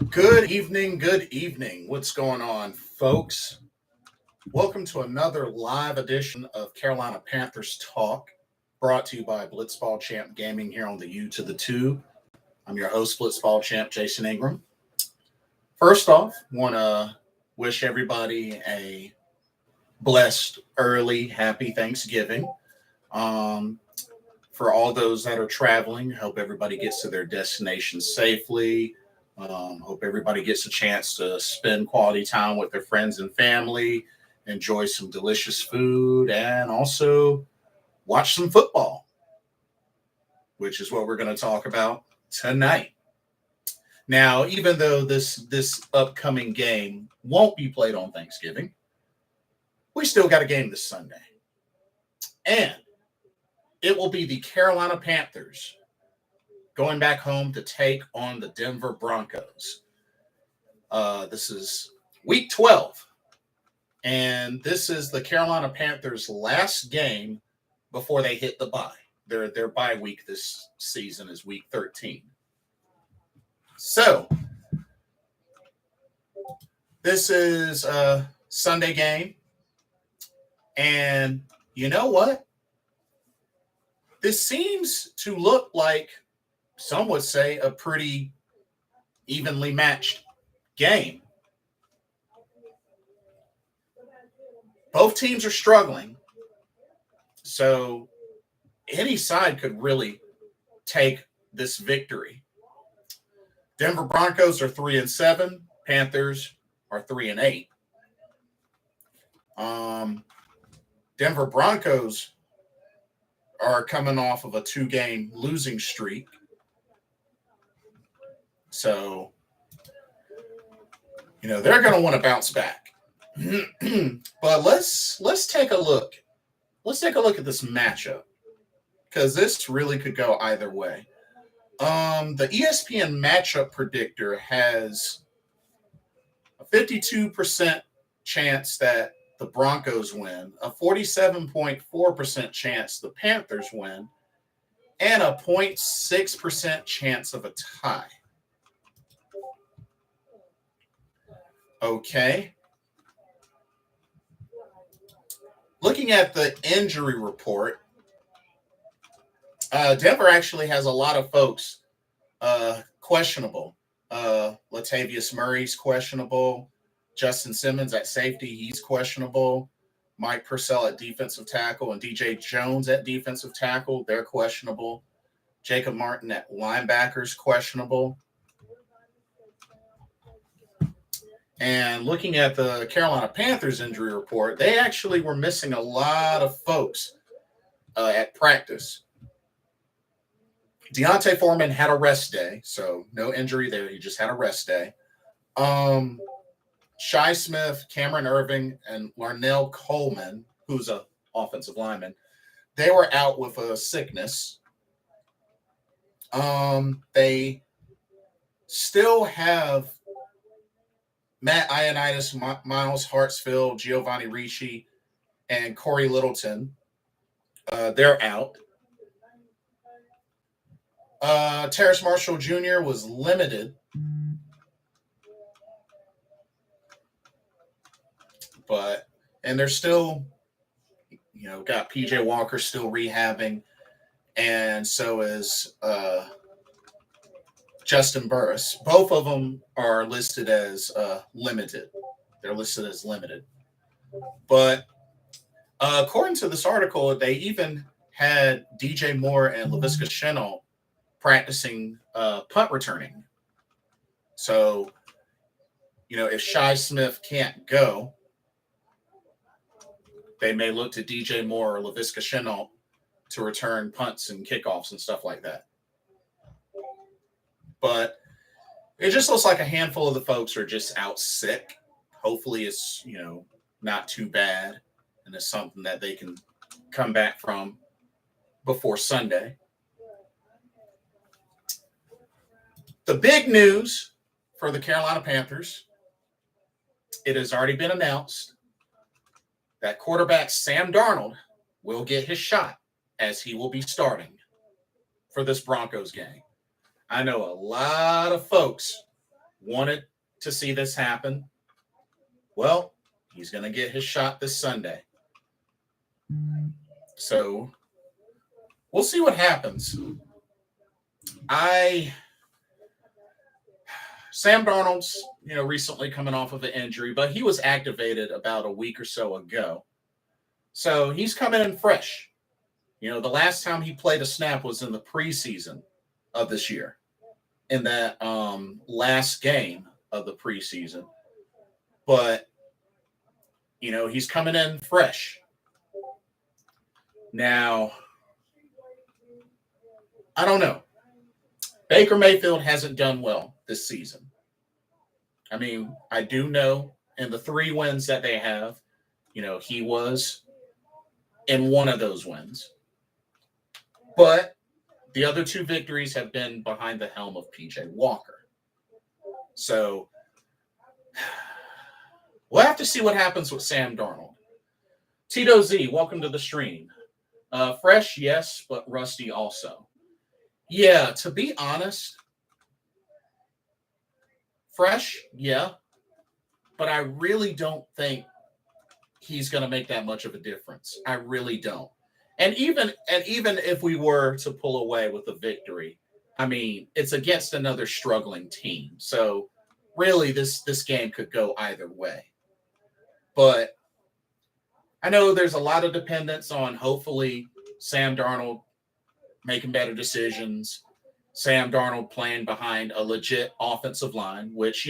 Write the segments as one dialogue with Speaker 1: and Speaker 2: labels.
Speaker 1: Good evening, good evening. What's going on, folks? Welcome to another live edition of Carolina Panthers Talk, brought to you by Blitzball Champ Gaming here on the U to the 2. I'm your host, Blitzball Champ Jason Ingram. First off, want to wish everybody a blessed, early, happy Thanksgiving. Um, for all those that are traveling, hope everybody gets to their destination safely. Hope everybody gets a chance to spend quality time with their friends and family, enjoy some delicious food, and also watch some football, which is what we're going to talk about tonight. Now, even though this upcoming game won't be played on Thanksgiving, we still got a game this Sunday, and it will be the Carolina Panthers going back home to take on the Denver Broncos. This is week 12, and this is the Carolina Panthers' last game before they hit the bye. Their bye week this season is week 13. So, this is a Sunday game, and you know what? This seems to look like, some would say, a pretty evenly matched game. Both teams are struggling, so any side could really take this victory. Denver Broncos are 3-7. Panthers are 3-8. Denver Broncos are coming off of a 2-game losing streak. So, they're going to want to bounce back. But let's take a look. Let's take a look at this matchup, because this really could go either way. The ESPN matchup predictor has a 52% chance that the Broncos win, a 47.4% chance the Panthers win, and a 0.6% chance of a tie. Okay. Looking at the injury report, Denver actually has a lot of folks questionable. Latavius Murray's questionable. Justin Simmons at safety, he's questionable. Mike Purcell at defensive tackle and DJ Jones at defensive tackle, they're questionable. Jacob Martin at linebackers, questionable. And looking at the Carolina Panthers injury report, they actually were missing a lot of folks at practice. Deontay Foreman had a rest day, so no injury there. He just had a rest day. Shi Smith, Cameron Irving, and Larnell Coleman, who's an offensive lineman, they were out with a sickness. They still have Matt Ioannidis, Miles Hartsfield, Giovanni Ricci, and Corey Littleton. They're out. Terrace Marshall Jr. was limited, and they're still, got PJ Walker still rehabbing, and so is Justin Burris. Both of them are listed as limited. They're listed as limited. But according to this article, they even had DJ Moore and Laviska Shenault practicing punt returning. So, if Shi Smith can't go, they may look to DJ Moore or Laviska Shenault to return punts and kickoffs and stuff like that. But it just looks like a handful of the folks are just out sick. Hopefully it's, not too bad, and it's something that they can come back from before Sunday. The big news for the Carolina Panthers, it has already been announced that quarterback Sam Darnold will get his shot, as he will be starting for this Broncos game. I know a lot of folks wanted to see this happen. Well, he's going to get his shot this Sunday. So we'll see what happens. Sam Darnold's, recently coming off of an injury, but he was activated about a week or so ago. So he's coming in fresh. The last time he played a snap was in the preseason of this year, in that last game of the preseason. But, he's coming in fresh. Now, I don't know. Baker Mayfield hasn't done well this season. I mean, I do know in the 3 wins that they have, he was in one of those wins. But the other 2 victories have been behind the helm of P.J. Walker. So we'll have to see what happens with Sam Darnold. Tito Z, welcome to the stream. Fresh, yes, but rusty also. Yeah, to be honest, fresh, yeah, but I really don't think he's going to make that much of a difference. I really don't. And even if we were to pull away with a victory, I mean, it's against another struggling team. So really this game could go either way. But I know there's a lot of dependence on hopefully Sam Darnold making better decisions, Sam Darnold playing behind a legit offensive line, which,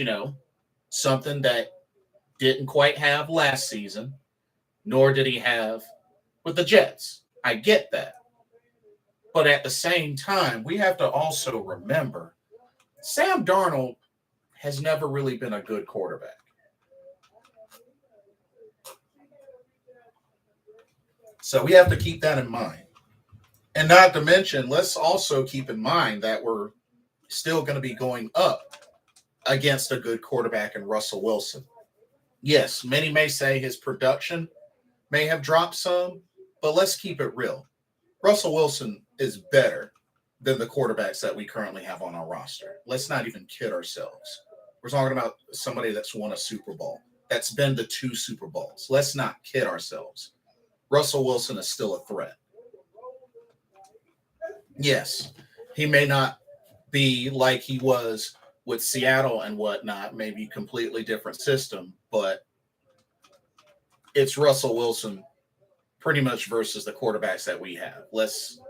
Speaker 1: something that didn't quite have last season, nor did he have with the Jets. I get that. But at the same time, we have to also remember Sam Darnold has never really been a good quarterback. So we have to keep that in mind. And not to mention, let's also keep in mind that we're still going to be going up against a good quarterback in Russell Wilson. Yes, many may say his production may have dropped some, but let's keep it real. Russell Wilson is better than the quarterbacks that we currently have on our roster. Let's not even kid ourselves. We're talking about somebody that's won a Super Bowl, that's been to 2 Super Bowls. Let's not kid ourselves. Russell Wilson is still a threat. Yes, he may not be like he was with Seattle and whatnot, maybe completely different system, but it's Russell Wilson pretty much versus the quarterbacks that we have. Let's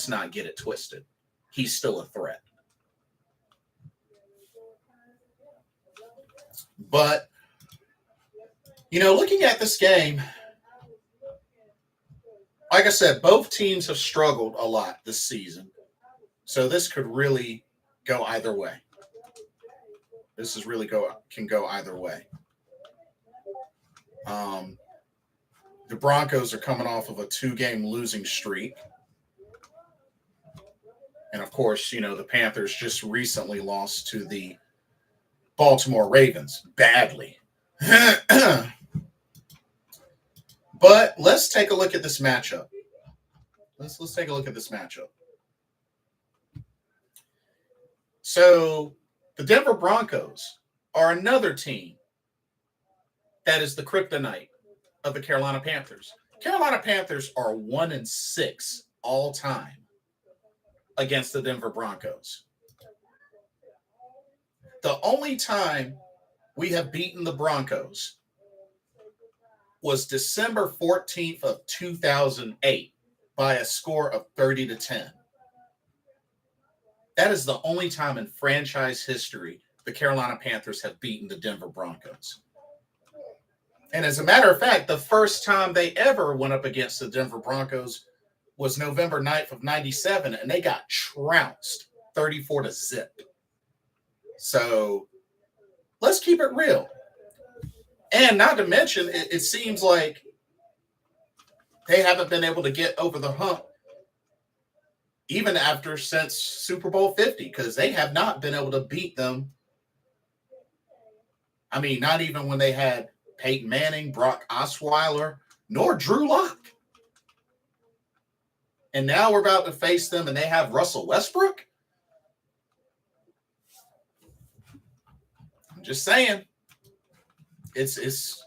Speaker 1: not get it twisted. He's still a threat. But, looking at this game, like I said, both teams have struggled a lot this season. So this could really go either way. Can go either way. The Broncos are coming off of a 2-game losing streak. And of course, the Panthers just recently lost to the Baltimore Ravens badly. But let's take a look at this matchup. Let's take a look at this matchup. So the Denver Broncos are another team that is the kryptonite of the Carolina Panthers. Carolina Panthers are 1-6 all time against the Denver Broncos. The only time we have beaten the Broncos was December 14th of 2008 by a score of 30-10. That is the only time in franchise history the Carolina Panthers have beaten the Denver Broncos. And as a matter of fact, the first time they ever went up against the Denver Broncos was November 9th of 97, and they got trounced 34-0. So let's keep it real. And not to mention, it seems like they haven't been able to get over the hump even since Super Bowl 50, because they have not been able to beat them. I mean, not even when they had Peyton Manning, Brock Osweiler, nor Drew Lock. And now we're about to face them, and they have Russell Westbrook? Just saying. It's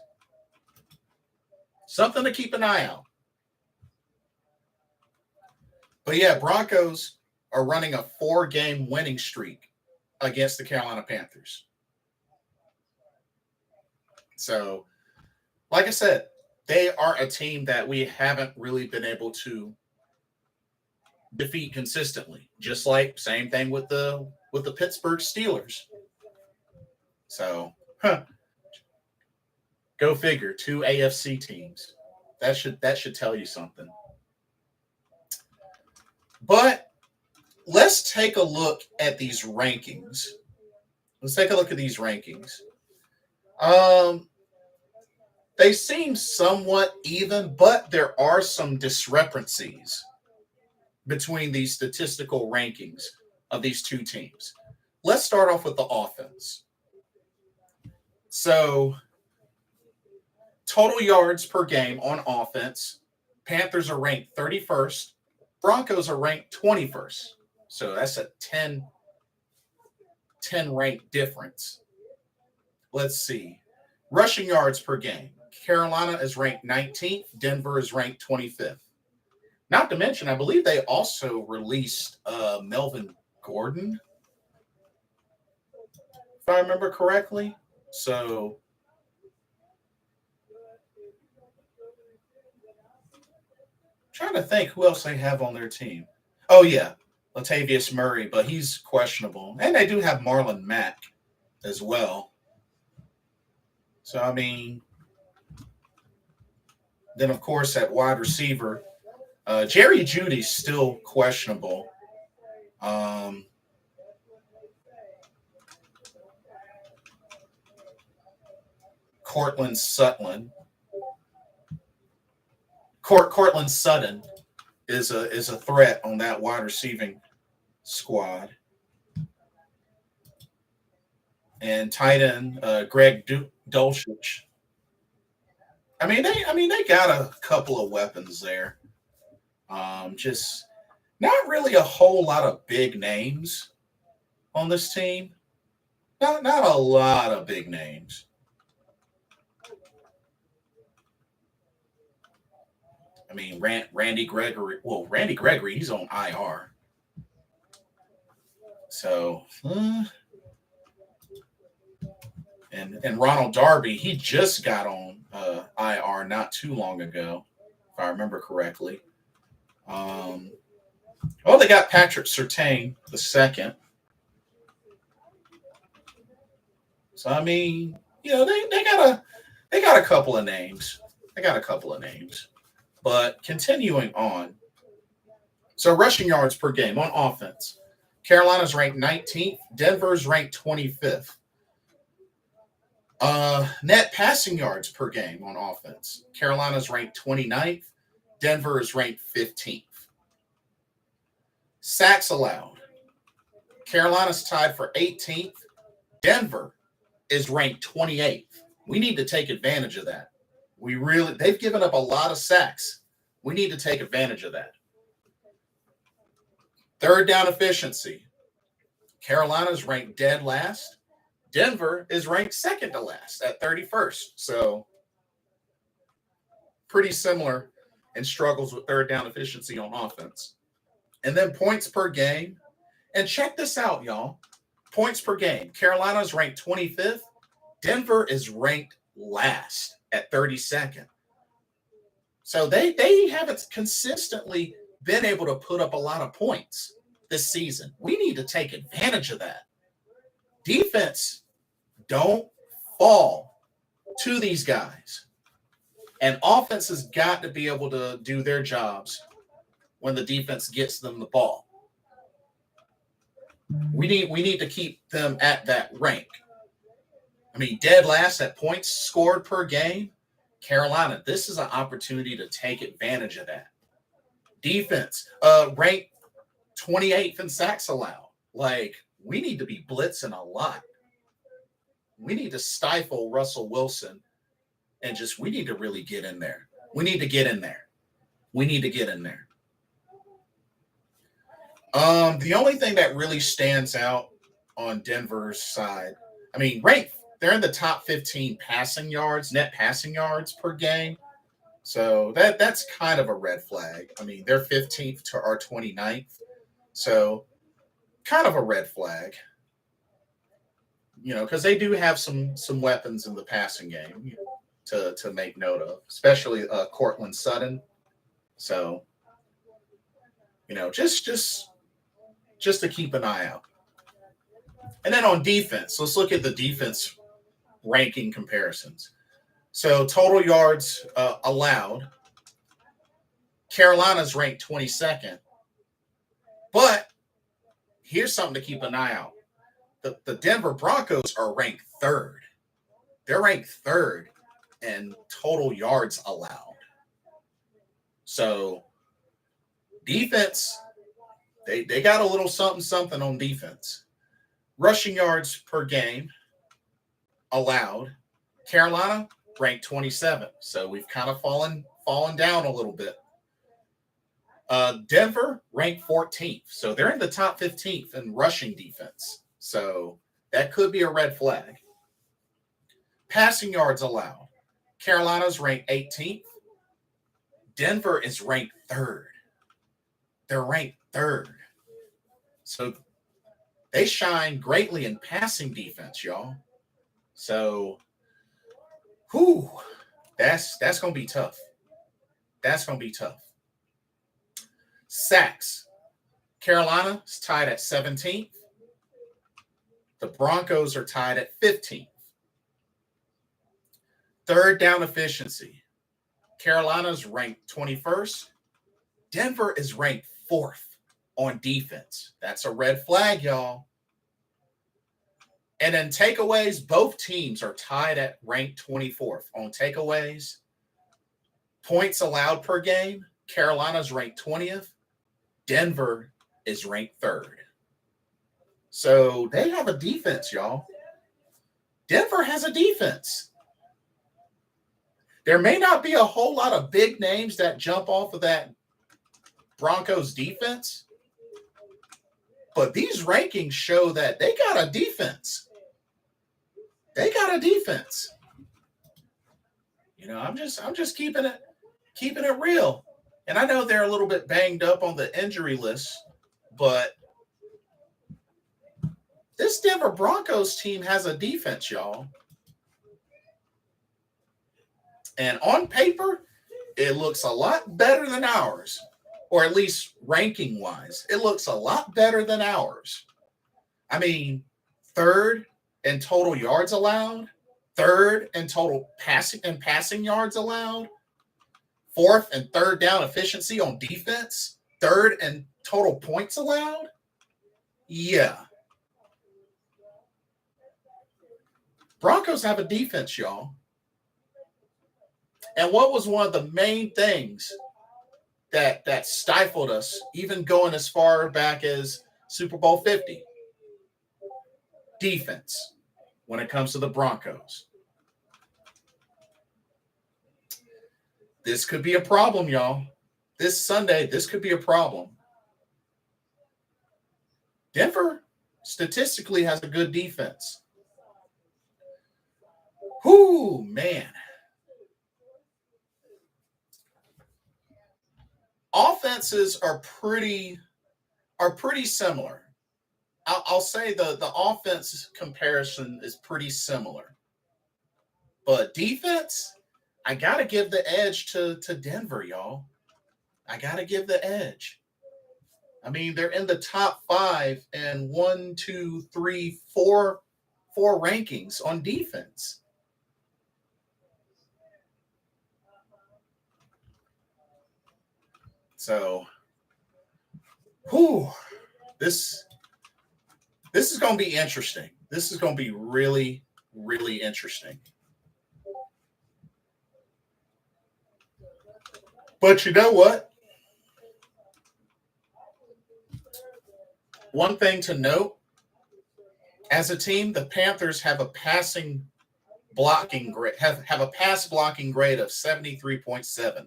Speaker 1: something to keep an eye out. But yeah, Broncos are running a 4-game winning streak against the Carolina Panthers. So, like I said, they are a team that we haven't really been able to defeat consistently. Just like same thing with the Pittsburgh Steelers. So, go figure. 2 AFC teams. That should tell you something. But let's take a look at these rankings. They seem somewhat even, but there are some discrepancies between these statistical rankings of these two teams. Let's start off with the offense. So, total yards per game on offense, Panthers are ranked 31st. Broncos are ranked 21st. So that's a 10 rank difference. Let's see. Rushing yards per game. Carolina is ranked 19th. Denver is ranked 25th. Not to mention, I believe they also released Melvin Gordon, if I remember correctly. So trying to think who else they have on their team. Oh, yeah, Latavius Murray, but he's questionable. And they do have Marlon Mack as well. So, I mean, then, of course, at wide receiver, Jerry Jeudy's still questionable. Cortland Sutton. Cortland Sutton is a threat on that wide receiving squad. And tight end Greg Dulcich. I mean they got a couple of weapons there. Just not really a whole lot of big names on this team. Not a lot of big names. I mean, Randy Gregory. Well, Randy Gregory, he's on IR. So, and Ronald Darby, he just got on IR not too long ago, if I remember correctly. They got Patrick Surtain the second. So I mean, they got a couple of names. But continuing on, so rushing yards per game on offense, Carolina's ranked 19th. Denver's ranked 25th. Net passing yards per game on offense, Carolina's ranked 29th. Denver is ranked 15th. Sacks allowed, Carolina's tied for 18th. Denver is ranked 28th. We need to take advantage of that. They've given up a lot of sacks. We need to take advantage of that. Third down efficiency, Carolina's ranked dead last. Denver is ranked second to last at 31st. So pretty similar in struggles with third down efficiency on offense. And then points per game. And check this out, y'all. Points per game. Carolina's ranked 25th. Denver is ranked last at 32nd. So they haven't consistently been able to put up a lot of points this season. We need to take advantage of that. Defense, don't fall to these guys. And offense has got to be able to do their jobs when the defense gets them the ball. We need to keep them at that rank. I mean, dead last at points scored per game. Carolina, this is an opportunity to take advantage of that. Defense, ranked 28th in sacks allowed. Like, we need to be blitzing a lot. We need to stifle Russell Wilson and we need to really get in there. We need to get in there. The only thing that really stands out on Denver's side, I mean, ranked they're in the top 15 passing yards, net passing yards per game. So that's kind of a red flag. I mean, they're 15th to our 29th. So kind of a red flag. Because they do have some weapons in the passing game to make note of, especially Cortland Sutton. So, just to keep an eye out. And then on defense, let's look at the defense ranking comparisons. So total yards allowed, Carolina's ranked 22nd. But here's something to keep an eye out. The Denver Broncos are ranked 3rd. They're ranked 3rd in total yards allowed. So defense, they got a little something on defense. Rushing yards per game allowed, Carolina ranked 27th. So we've kind of fallen down a little bit. Denver ranked 14th. So they're in the top 15th in rushing defense. So that could be a red flag. Passing yards allowed, Carolina's ranked 18th. Denver is ranked 3rd. They're ranked 3rd. So they shine greatly in passing defense, y'all. So, that's going to be tough. That's going to be tough. Sacks. Carolina is tied at 17th. The Broncos are tied at 15th. Third down efficiency. Carolina's ranked 21st. Denver is ranked 4th on defense. That's a red flag, y'all. And then takeaways, both teams are tied at ranked 24th on takeaways. Points allowed per game, Carolina's ranked 20th. Denver is ranked 3rd. So they have a defense, y'all. Denver has a defense. There may not be a whole lot of big names that jump off of that Broncos defense, but these rankings show that they got a defense. They got a defense. I'm just keeping it real. And I know they're a little bit banged up on the injury list, but this Denver Broncos team has a defense, y'all. And on paper, it looks a lot better than ours, or at least ranking-wise. It looks a lot better than ours. I mean, 3rd in total yards allowed, 3rd in total passing yards allowed, 4th and 3rd down efficiency on defense, 3rd in total points allowed. Yeah. Broncos have a defense, y'all. And what was one of the main things that stifled us, even going as far back as Super Bowl 50? Defense, when it comes to the Broncos. This could be a problem, y'all. This Sunday, this could be a problem. Denver statistically has a good defense. Man. Offenses are pretty similar. I'll say the offense comparison is pretty similar. But defense, I got to give the edge to Denver, y'all. I got to give the edge. I mean, they're in the top 5 and 1, 2, 3, 4 rankings on defense. So, this is going to be interesting. This is going to be really, really interesting. But you know what? One thing to note, as a team, the Panthers have a pass blocking grade of 73.7,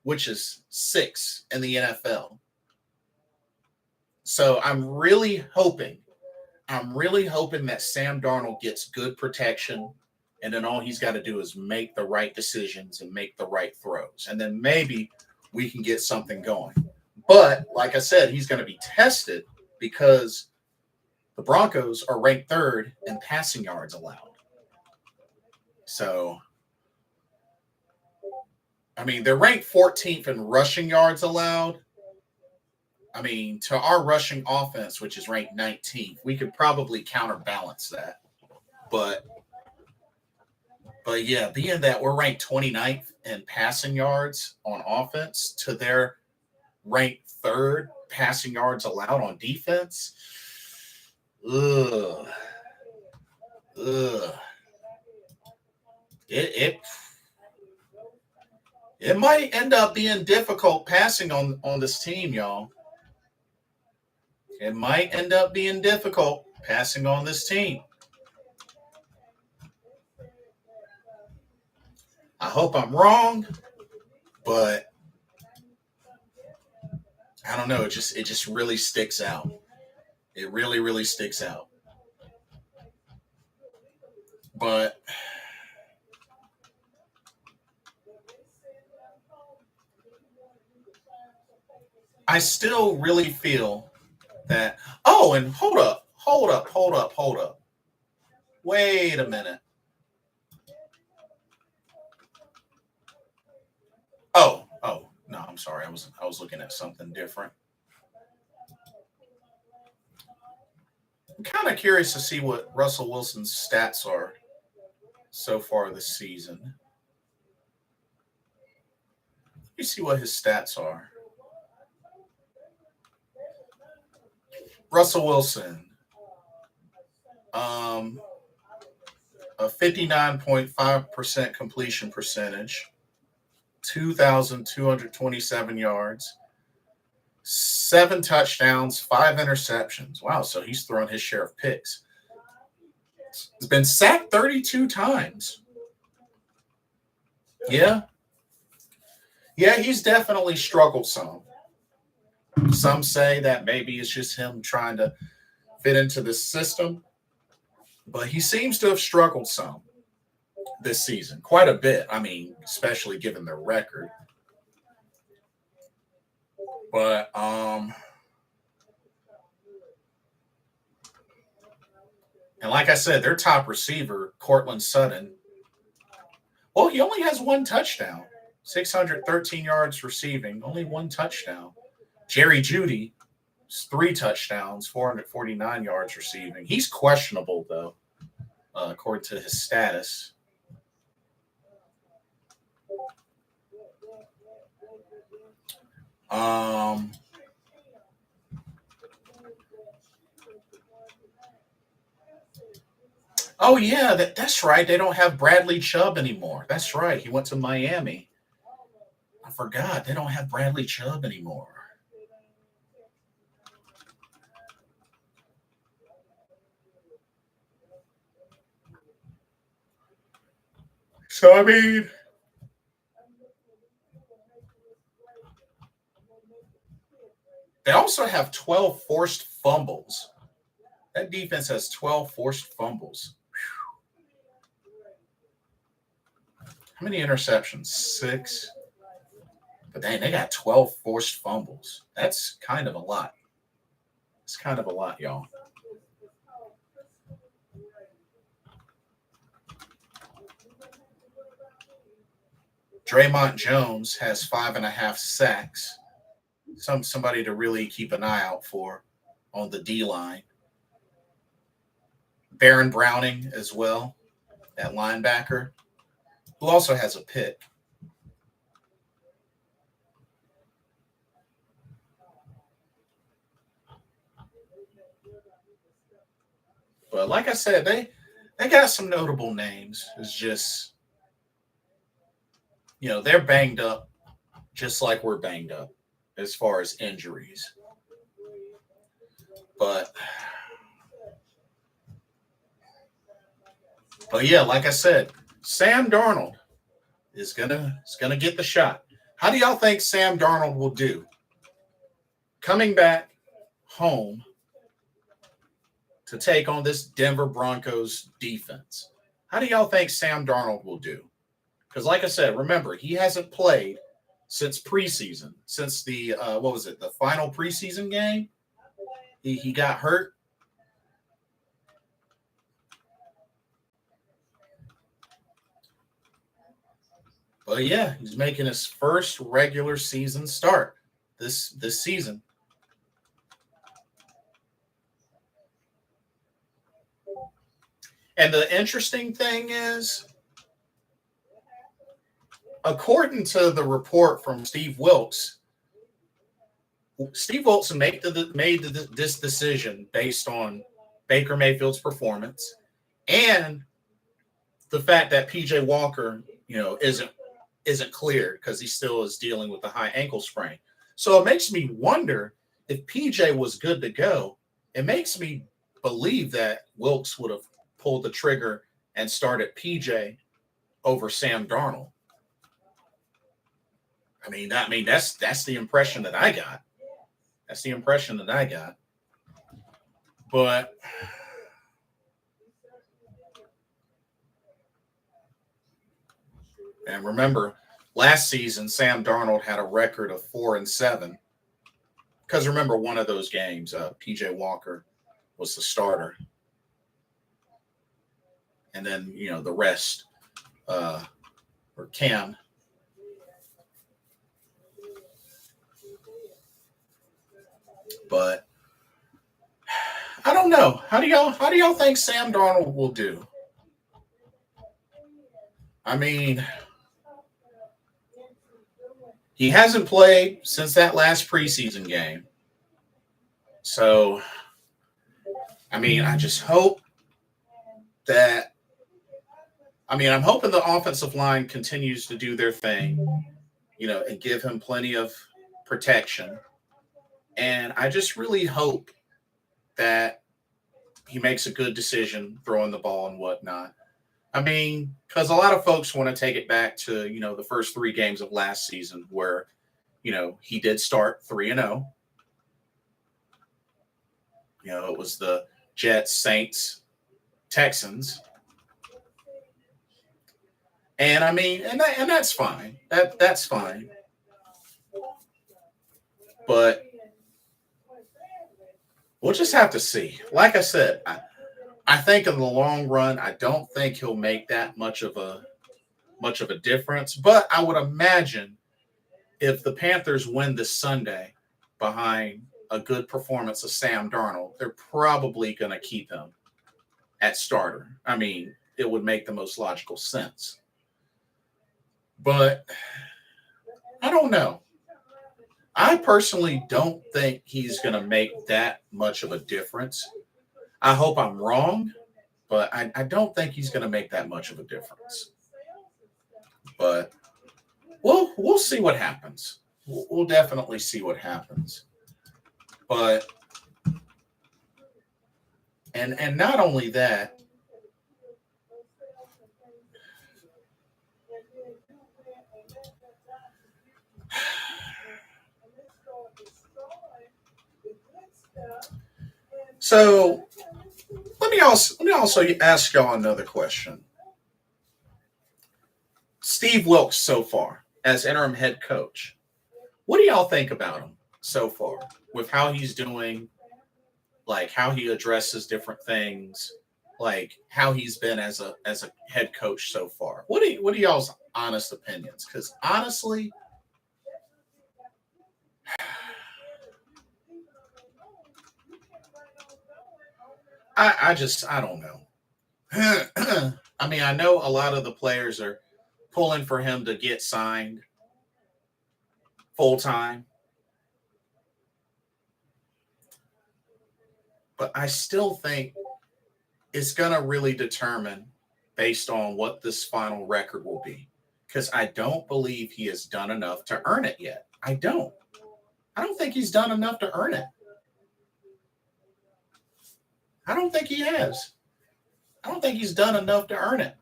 Speaker 1: which is 6th in the NFL. So I'm really hoping I'm really hoping that Sam Darnold gets good protection, and then all he's got to do is make the right decisions and make the right throws. And then maybe we can get something going. But like I said, he's going to be tested because the Broncos are ranked third in passing yards allowed. So, I mean, they're ranked 14th in rushing yards allowed. I mean, to our rushing offense, which is ranked 19th, we could probably counterbalance that. But yeah, being that we're ranked 29th in passing yards on offense to their ranked third passing yards allowed on defense, ugh. It might end up being difficult passing on this team, y'all. It might end up being difficult passing on this team. I hope I'm wrong, but I don't know. It just really sticks out. It really, really sticks out. But I still really feel that. Oh, and hold up. Wait a minute. Oh, no, I'm sorry. I was looking at something different. I'm kind of curious to see what Russell Wilson's stats are so far this season. Let me see what his stats are. Russell Wilson, a 59.5% completion percentage, 2,227 yards, 7 touchdowns, 5 interceptions. Wow, so he's thrown his share of picks. He's been sacked 32 times. Yeah, he's definitely struggled some. Some say that maybe it's just him trying to fit into the system, but he seems to have struggled some this season, quite a bit. I mean, especially given their record. But and like I said, their top receiver, Cortland Sutton, well, he only has 1 touchdown, 613 yards receiving, only 1 touchdown. Jerry Jeudy, 3 touchdowns, 449 yards receiving. He's questionable, though, according to his status. Oh, yeah, that's right. They don't have Bradley Chubb anymore. That's right. He went to Miami. I forgot. They don't have Bradley Chubb anymore. So, I mean, they also have 12 forced fumbles. That defense has 12 forced fumbles. How many interceptions? 6. But dang, they got 12 forced fumbles. That's kind of a lot. It's kind of a lot, y'all. Draymond Jones has 5.5 sacks. Somebody to really keep an eye out for on the D line. Baron Browning as well, that linebacker, who also has a pick. But like I said, they got some notable names. It's just, they're banged up just like we're banged up as far as injuries. But yeah, like I said, Sam Darnold is gonna get the shot. How do y'all think Sam Darnold will do coming back home to take on this Denver Broncos defense. How do y'all think Sam Darnold will do? Because, like I said, remember, he hasn't played since preseason, since the, the final preseason game. He got hurt. But yeah, he's making his first regular season start this season. And the interesting thing is, according to the report from Steve Wilkes made this decision based on Baker Mayfield's performance and the fact that PJ Walker, isn't cleared because he still is dealing with the high ankle sprain. So it makes me wonder if PJ was good to go. It makes me believe that Wilkes would have pulled the trigger and started PJ over Sam Darnold. That's the impression that I got. That's the impression that I got. But and remember, last season Sam Darnold had a record of 4-7. Because remember, one of those games, PJ Walker was the starter, and then the rest were Cam. But I don't know. How do y'all think Sam Darnold will do? I mean, he hasn't played since that last preseason game. So, I just hope that I'm hoping the offensive line continues to do their thing, and give him plenty of protection. And I just really hope that he makes a good decision throwing the ball and whatnot. Because a lot of folks want to take it back to, the first 3 games of last season where, he did start 3-0. It was the Jets, Saints, Texans. And and that's fine. That's fine. But we'll just have to see. Like I said, I think in the long run, I don't think he'll make that much of a difference. But I would imagine if the Panthers win this Sunday behind a good performance of Sam Darnold, they're probably going to keep him at starter. It would make the most logical sense. But I don't know. I personally don't think he's going to make that much of a difference. I hope I'm wrong, but I don't think he's going to make that much of a difference. But we'll see what happens. We'll definitely see what happens. But and not only that, so let me also ask y'all another question. Steve Wilkes so far as interim head coach. What do y'all think about him so far with how he's doing, like how he addresses different things, like how he's been as a head coach so far? What are y'all's honest opinions? Because honestly, I don't know. I know a lot of the players are pulling for him to get signed full time. But I still think it's going to really determine based on what this final record will be. Because I don't believe he has done enough to earn it yet. I don't think he's done enough to earn it. I don't think he has. I don't think he's done enough to earn it.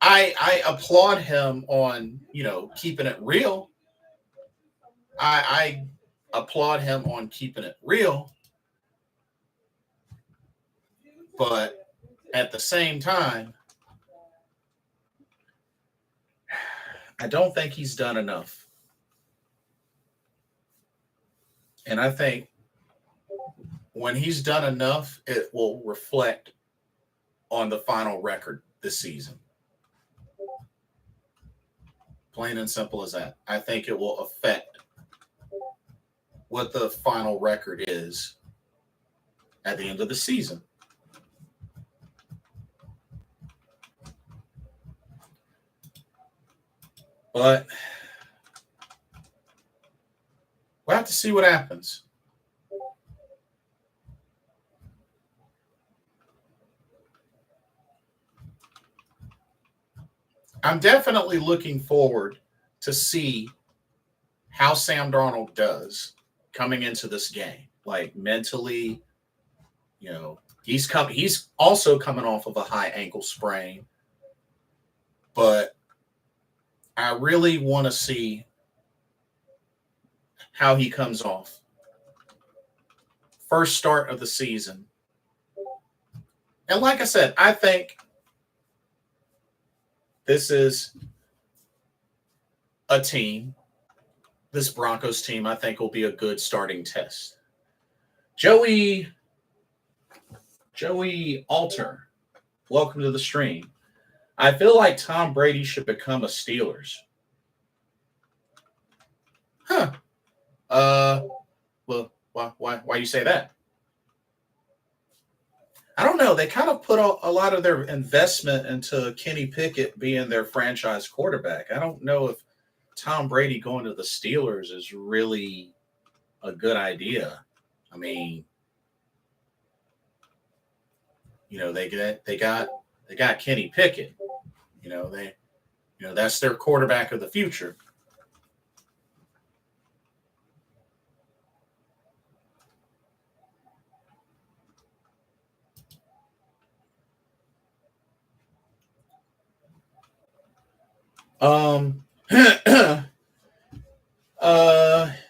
Speaker 1: I applaud him on, keeping it real. I applaud him on keeping it real, but at the same time, I don't think he's done enough. And I think when he's done enough, it will reflect on the final record this season. Plain and simple as that. I think it will affect what the final record is at the end of the season. But we'll have to see what happens. I'm definitely looking forward to see how Sam Darnold does coming into this game. Like mentally, he's also coming off of a high ankle sprain. But I really want to see how he comes off. First start of the season. And like I said, I think this is a team, this Broncos team, I think will be a good starting test. Joey Alter, welcome to the stream. I feel like Tom Brady should become a Steelers. Huh. Well, why you say that? I don't know. They kind of put a lot of their investment into Kenny Pickett being their franchise quarterback. I don't know if Tom Brady going to the Steelers is really a good idea. I mean, they got Kenny Pickett. That's their quarterback of the future.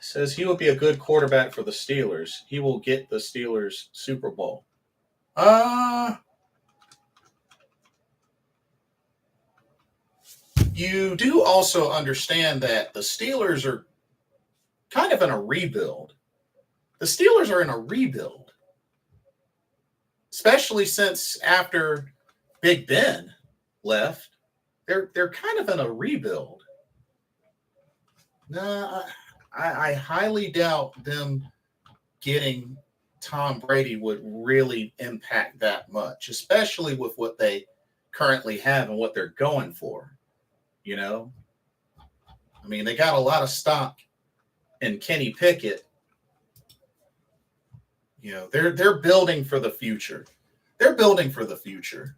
Speaker 1: Says he will be a good quarterback for the Steelers. He will get the Steelers Super Bowl. You do also understand that the Steelers are kind of in a rebuild. The Steelers are in a rebuild, especially since after Big Ben left. They're kind of in a rebuild. No, I highly doubt them getting Tom Brady would really impact that much, especially with what they currently have and what they're going for. I mean, they got a lot of stock in Kenny Pickett. They're building for the future. They're building for the future.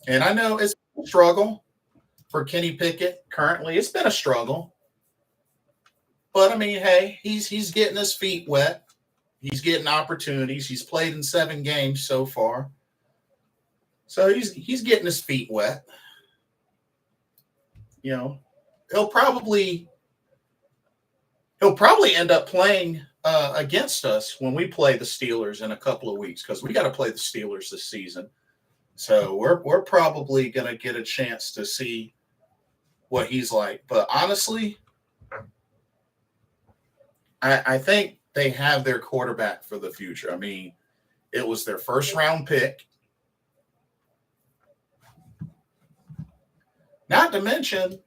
Speaker 1: And I know it's a struggle for Kenny Pickett currently. It's been a struggle. But I mean, hey, he's getting his feet wet. He's getting opportunities. He's played in 7 games so far. So he's getting his feet wet. He'll probably end up playing against us when we play the Steelers in a couple of weeks, because we got to play the Steelers this season. So we're probably going to get a chance to see what he's like. But honestly, I think they have their quarterback for the future. I mean, it was their first round pick. Not to mention,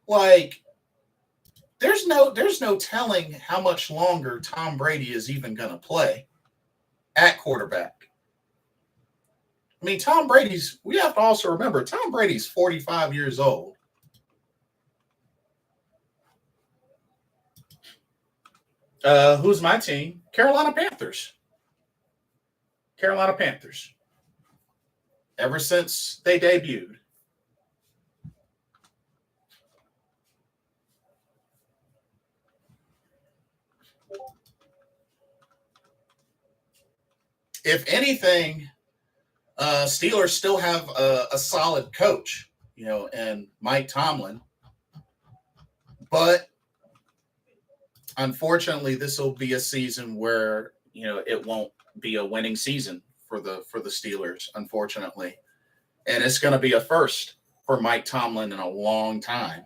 Speaker 1: like, there's no telling how much longer Tom Brady is even going to play at quarterback. I mean, we have to also remember, Tom Brady's 45 years old. Who's my team? Carolina Panthers. Carolina Panthers. Ever since they debuted. If anything, Steelers still have a solid coach, and Mike Tomlin. But unfortunately, this will be a season where it won't be a winning season for the Steelers, unfortunately, and it's going to be a first for Mike Tomlin in a long time.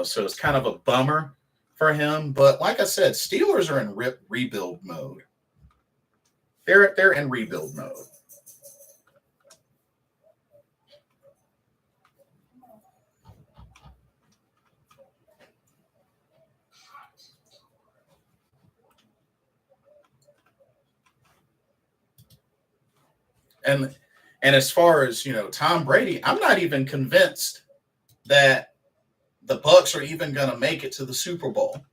Speaker 1: So it's kind of a bummer for him. But like I said, Steelers are in rebuild mode. They're in rebuild mode. And as far as Tom Brady, I'm not even convinced that the Bucks are even going to make it to the Super Bowl.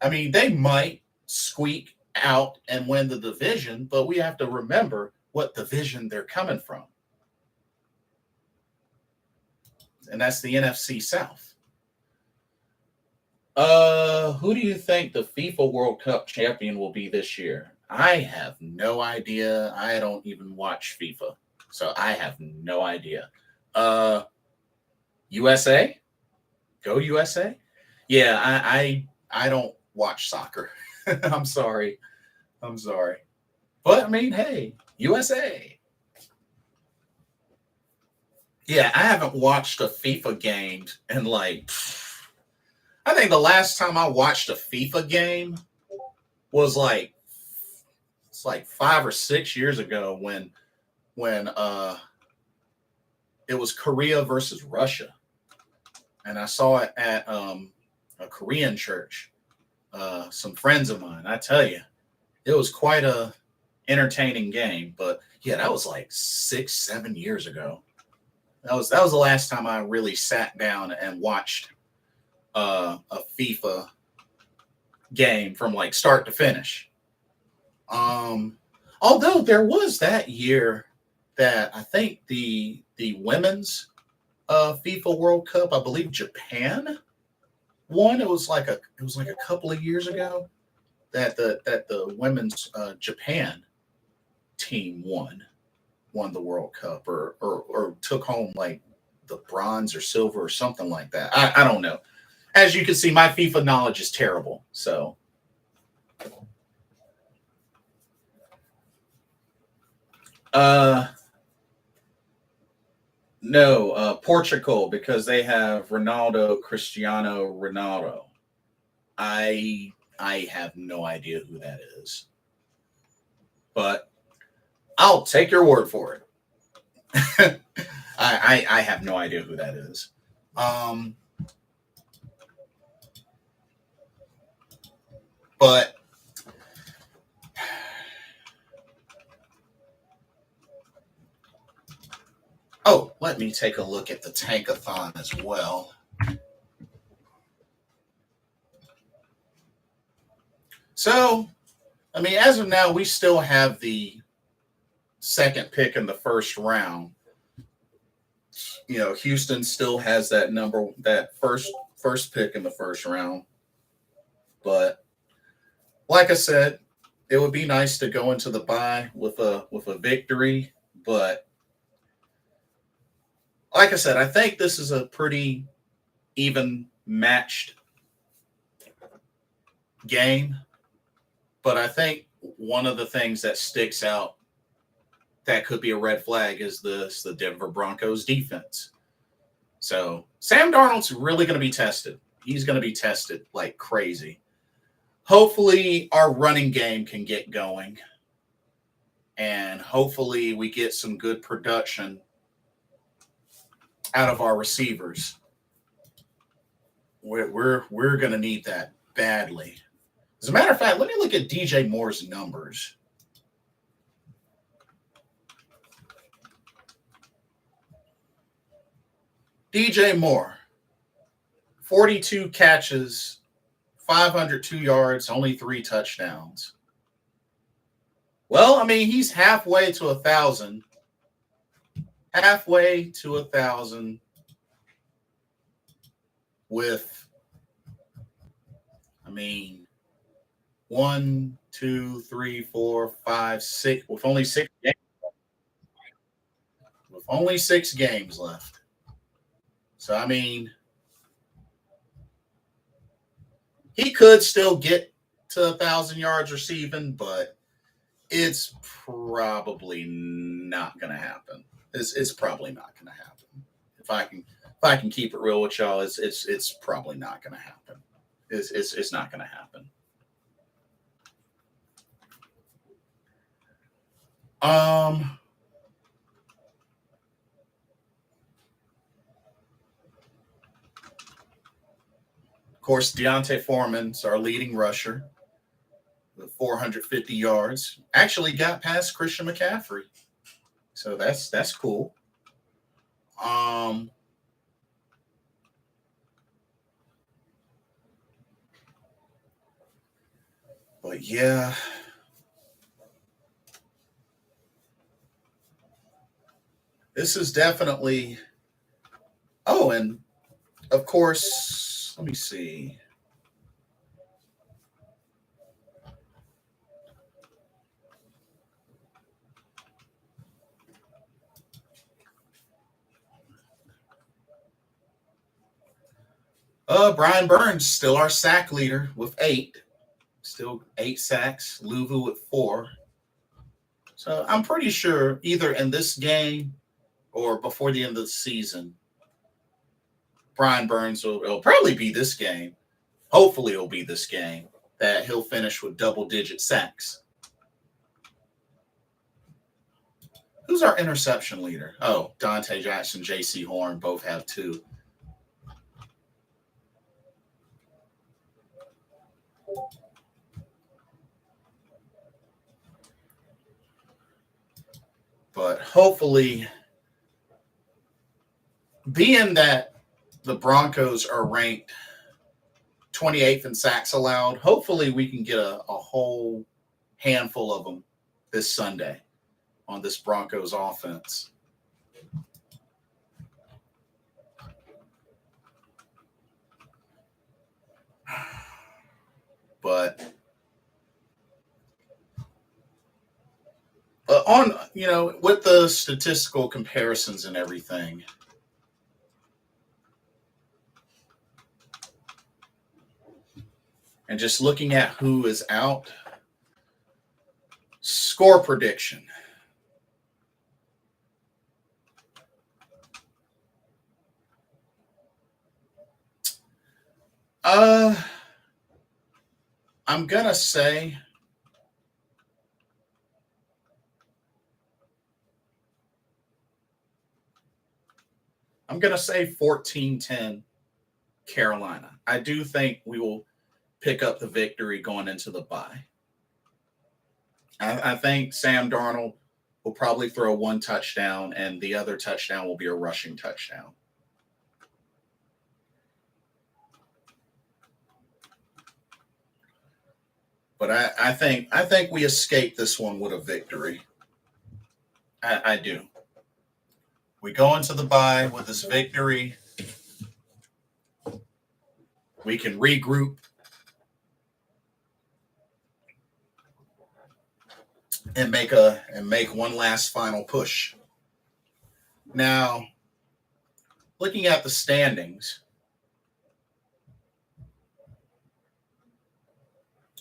Speaker 1: I mean, they might squeak out and win the division, but we have to remember what division they're coming from. And that's the NFC South. Who do you think the FIFA World Cup champion will be this year? I have no idea. I don't even watch FIFA, so I have no idea. USA? Go USA? Yeah, I don't watch soccer. I'm sorry. But I mean, hey, USA. Yeah, I haven't watched a FIFA game in I think the last time I watched a FIFA game was it's like 5 or 6 years ago when it was Korea versus Russia, and I saw it at a Korean church. Some friends of mine, I tell you, it was quite a entertaining game. But yeah, that was like 6, 7 years ago. That was the last time I really sat down and watched a FIFA game from like start to finish. Although there was that year that I think the women's FIFA World Cup, I believe Japan won. It was like a couple of years ago that the women's Japan team won the World Cup or took home like the bronze or silver or something like that. I don't know. As you can see, my FIFA knowledge is terrible. So uh no, Portugal, because they have Cristiano Ronaldo. I have no idea who that is. But I'll take your word for it. I have no idea who that is. But oh, let me take a look at the tankathon as well. So, I mean, as of now, we still have the second pick in the first round. Houston still has that first pick in the first round. But like I said, it would be nice to go into the bye with a victory. But like I said, I think this is a pretty even matched game. But I think one of the things that sticks out that could be a red flag is the Denver Broncos defense. So Sam Darnold's really going to be tested. He's going to be tested like crazy. Hopefully our running game can get going, and hopefully we get some good production out of our receivers. We're going to need that badly. As a matter of fact, let me look at DJ Moore's numbers. DJ Moore, 42 catches, 502 yards, only 3 touchdowns. Well, I mean, he's halfway to 1,000. Halfway to 1,000 with, I mean, 1, 2, 3, 4, 5, 6, with only 6 games. With only 6 games left. So, I mean, He could still get to 1,000 yards receiving, but it's probably not going to happen. It's probably not going to happen. If I can keep it real with y'all, it's probably not going to happen. It's not going to happen. Of course, Deontay Foreman's our leading rusher with 450 yards. Actually got past Christian McCaffrey. So that's cool. But yeah. This is definitely. Oh, and of course, let me see. Brian Burns still our sack leader with 8. Still 8 sacks. Luvu with 4. So I'm pretty sure either in this game or before the end of the season, Brian Burns it'll probably be this game. Hopefully it'll be this game that he'll finish with double-digit sacks. Who's our interception leader? Oh, Dante Jackson, J.C. Horn both have 2. But hopefully, being that the Broncos are ranked 28th in sacks allowed, hopefully we can get a whole handful of them this Sunday on this Broncos offense. But with the statistical comparisons and everything, and just looking at who is out, score prediction. I'm gonna say I'm going to say 14-10 Carolina. I do think we will pick up the victory going into the bye. I think Sam Darnold will probably throw 1 touchdown, and the other touchdown will be a rushing touchdown. But I think we escape this one with a victory. I do. We go into the bye with this victory. We can regroup and make one last final push. Now, looking at the standings,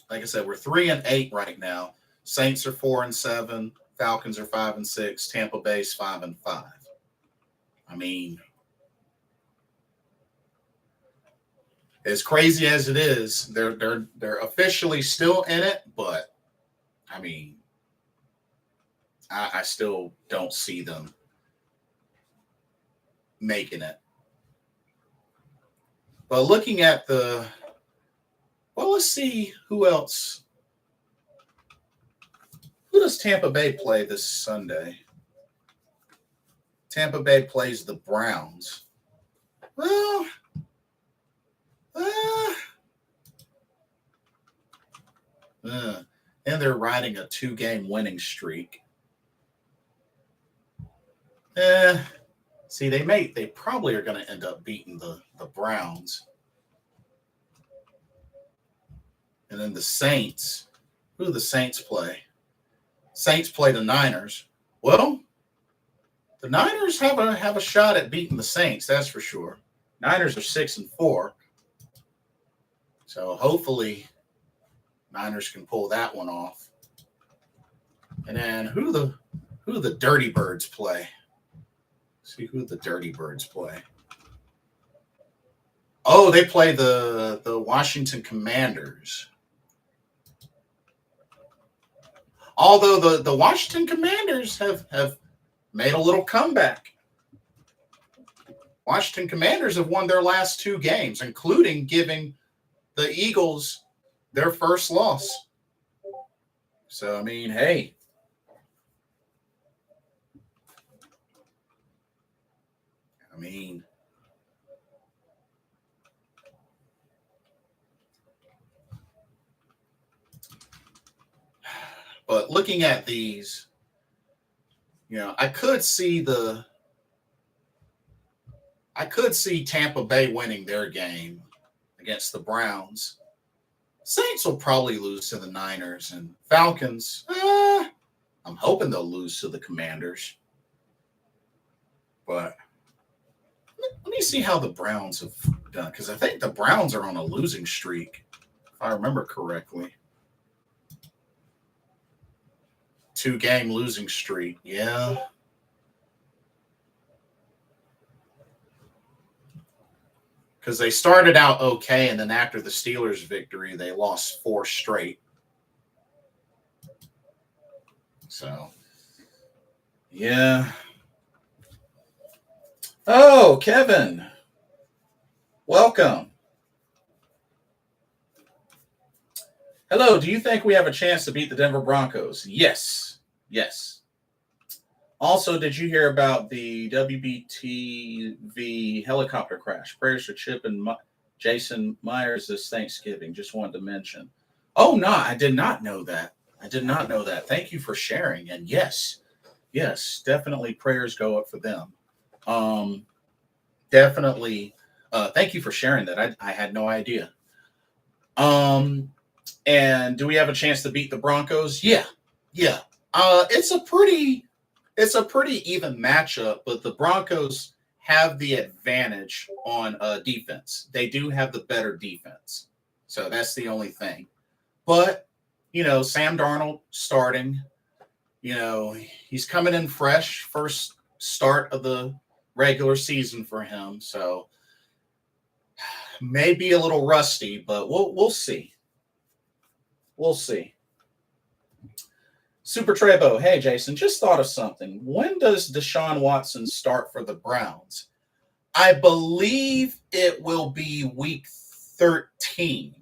Speaker 1: like I said, we're 3-8 right now. Saints are 4-7. Falcons are 5-6. Tampa Bay's 5-5. I mean, as crazy as it is, they're officially still in it, but I mean, I still don't see them making it. But looking at let's see who else. Who does Tampa Bay play this Sunday? Tampa Bay plays the Browns. Well, and they're riding a 2-game winning streak. See, they probably are going to end up beating the Browns. And then the Saints. Who do the Saints play? Saints play the Niners. Well, the Niners have a shot at beating the Saints, that's for sure. Niners are 6-4. So hopefully Niners can pull that one off. And then who the Dirty Birds play? See who the Dirty Birds play. Oh, they play the Washington Commanders. Although the Washington Commanders have made a little comeback. Washington Commanders have won their last 2 games, including giving the Eagles their first loss. So, I mean, hey. But looking at these, I could see Tampa Bay winning their game against the Browns. Saints will probably lose to the Niners, and Falcons, I'm hoping they'll lose to the Commanders. But let me see how the Browns have done, because I think the Browns are on a losing streak, if I remember correctly. 2-game losing streak, yeah. Because they started out okay, and then after the Steelers' victory, they lost 4 straight. So, yeah. Oh, Kevin. Welcome. Hello, do you think we have a chance to beat the Denver Broncos? Yes. Also, did you hear about the WBTV helicopter crash? Prayers for Chip and Jason Myers this Thanksgiving. Just wanted to mention. Oh, no, I did not know that. Thank you for sharing. And yes, definitely prayers go up for them. Definitely. Thank you for sharing that. I had no idea. And do we have a chance to beat the Broncos? Yeah. It's a pretty even matchup, but the Broncos have the advantage on defense. They do have the better defense. So that's the only thing. But, Sam Darnold starting, he's coming in fresh, first start of the regular season for him. So maybe a little rusty, but we'll see. Super Trebo, hey, Jason, just thought of something. When does Deshaun Watson start for the Browns? I believe it will be week 13.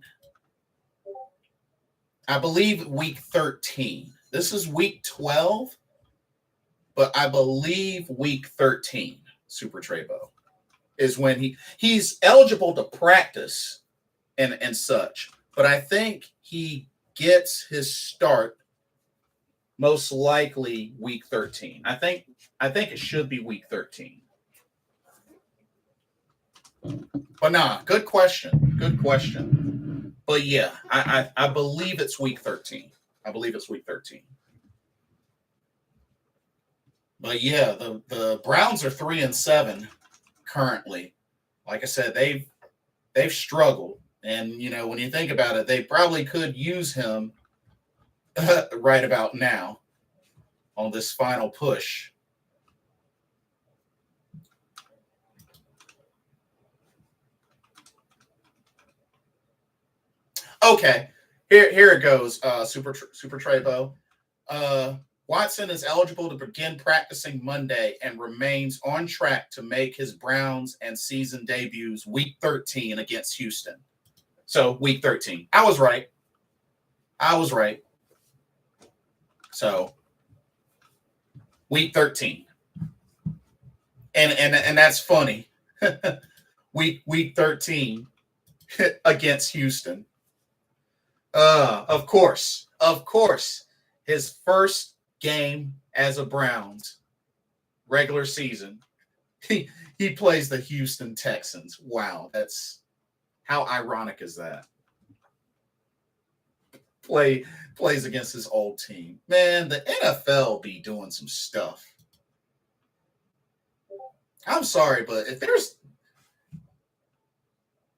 Speaker 1: This is week 12, but I believe week 13, Super Trebo, is when he's eligible to practice and such. But I think he gets his start most likely week 13. I think it should be week 13. But nah, good question. But yeah, I believe it's week 13. But yeah, the Browns are 3-7 currently. Like I said, they've struggled. And, when you think about it, they probably could use him right about now on this final push. Okay, here it goes, Super Trebo. Watson is eligible to begin practicing Monday and remains on track to make his Browns and season debuts week 13 against Houston. So week 13. I was right. So week 13. And that's funny. week 13 against Houston. Of course. His first game as a Browns regular season. He plays the Houston Texans. Wow, that's how ironic is that? Plays against his old team. Man, the NFL be doing some stuff. I'm sorry, but if there's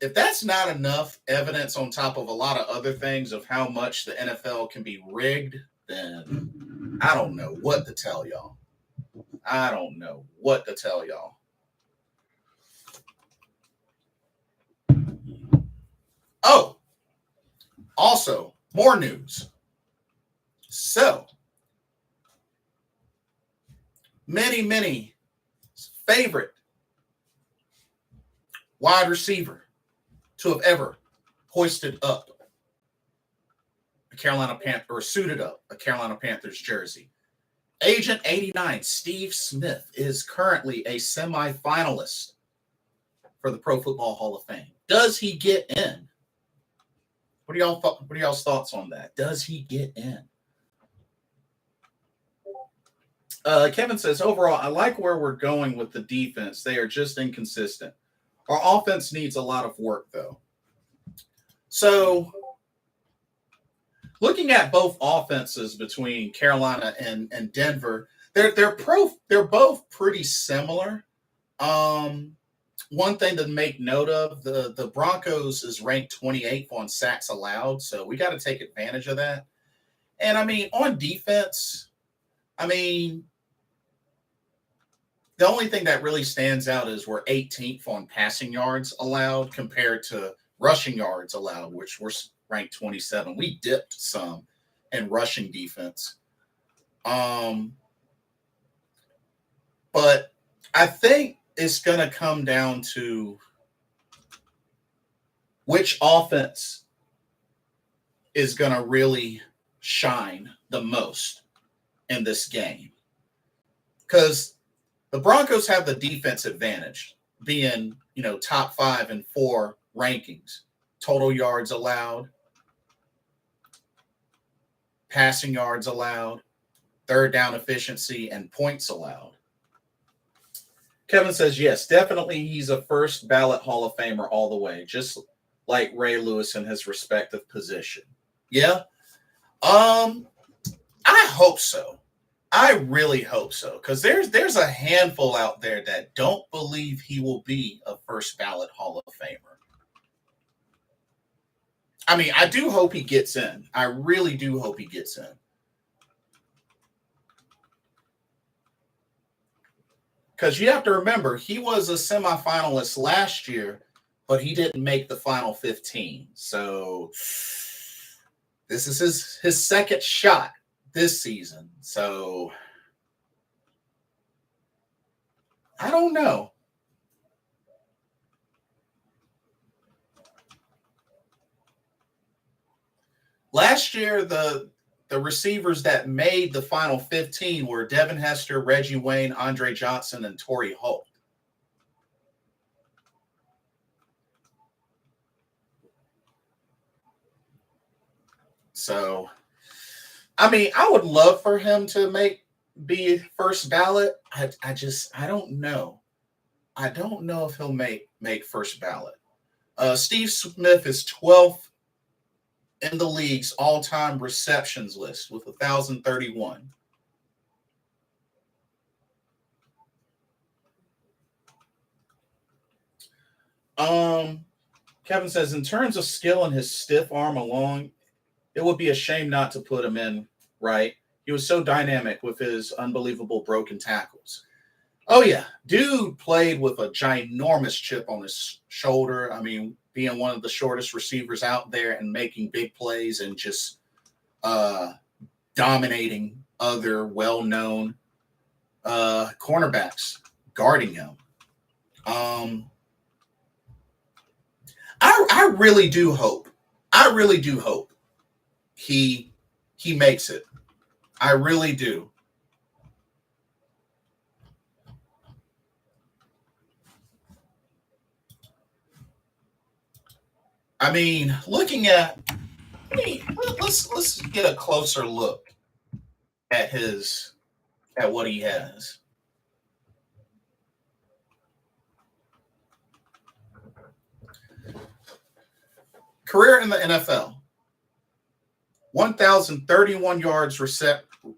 Speaker 1: if that's not enough evidence on top of a lot of other things of how much the NFL can be rigged, then I don't know what to tell y'all. I don't know what to tell y'all. Oh, also, more news. So, many favorite wide receiver to have ever hoisted up a Carolina Panther or suited up a Carolina Panthers jersey. Agent 89, Steve Smith, is currently a semifinalist for the Pro Football Hall of Fame. Does he get in? What are y'all's thoughts on that? Does he get in? Kevin says, overall, I like where we're going with the defense. They are just inconsistent. Our offense needs a lot of work, though. So, looking at both offenses between Carolina and Denver, they're both pretty similar. One thing to make note of, the Broncos is ranked 28th on sacks allowed, so we got to take advantage of that. And, I mean, on defense, I mean, the only thing that really stands out is we're 18th on passing yards allowed compared to rushing yards allowed, which we're ranked 27. We dipped some in rushing defense. But I think it's going to come down to which offense is going to really shine the most in this game. Because the Broncos have the defense advantage, being, top 5 and 4 rankings. Total yards allowed, passing yards allowed, third down efficiency, and points allowed. Kevin says, yes, definitely he's a first ballot Hall of Famer all the way, just like Ray Lewis in his respective position. Yeah? I hope so. I really hope so, because there's a handful out there that don't believe he will be a first ballot Hall of Famer. I mean, I do hope he gets in. I really do hope he gets in. Because you have to remember, he was a semifinalist last year, but he didn't make the final 15. So this is his second shot this season. So I don't know. Last year, the receivers that made the final 15 were Devin Hester, Reggie Wayne, Andre Johnson, and Torrey Holt. So, I mean, I would love for him to be first ballot. I don't know. I don't know if he'll make first ballot. Steve Smith is 12th in the league's all-time receptions list with 1,031. Kevin says, in terms of skill and his stiff arm alone, it would be a shame not to put him in, right? He was so dynamic with his unbelievable broken tackles. Oh, yeah. Dude played with a ginormous chip on his shoulder. I mean, being one of the shortest receivers out there and making big plays and just dominating other well-known cornerbacks guarding him. I really do hope. I really do hope he makes it. I really do. I mean, looking at, let's get a closer look at what he has. Career in the NFL: 1,031 yards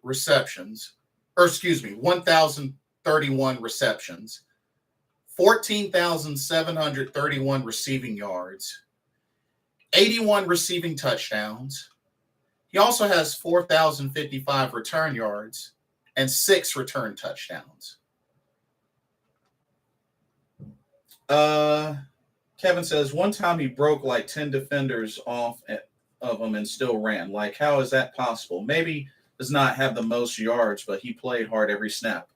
Speaker 1: receptions, or excuse me, 1,031 receptions, 14,731 receiving yards, 81 receiving touchdowns. He also has 4,055 return yards and 6 return touchdowns. Kevin says, one time he broke like 10 defenders off of him and still ran. Like, how is that possible? Maybe does not have the most yards, but he played hard every snap.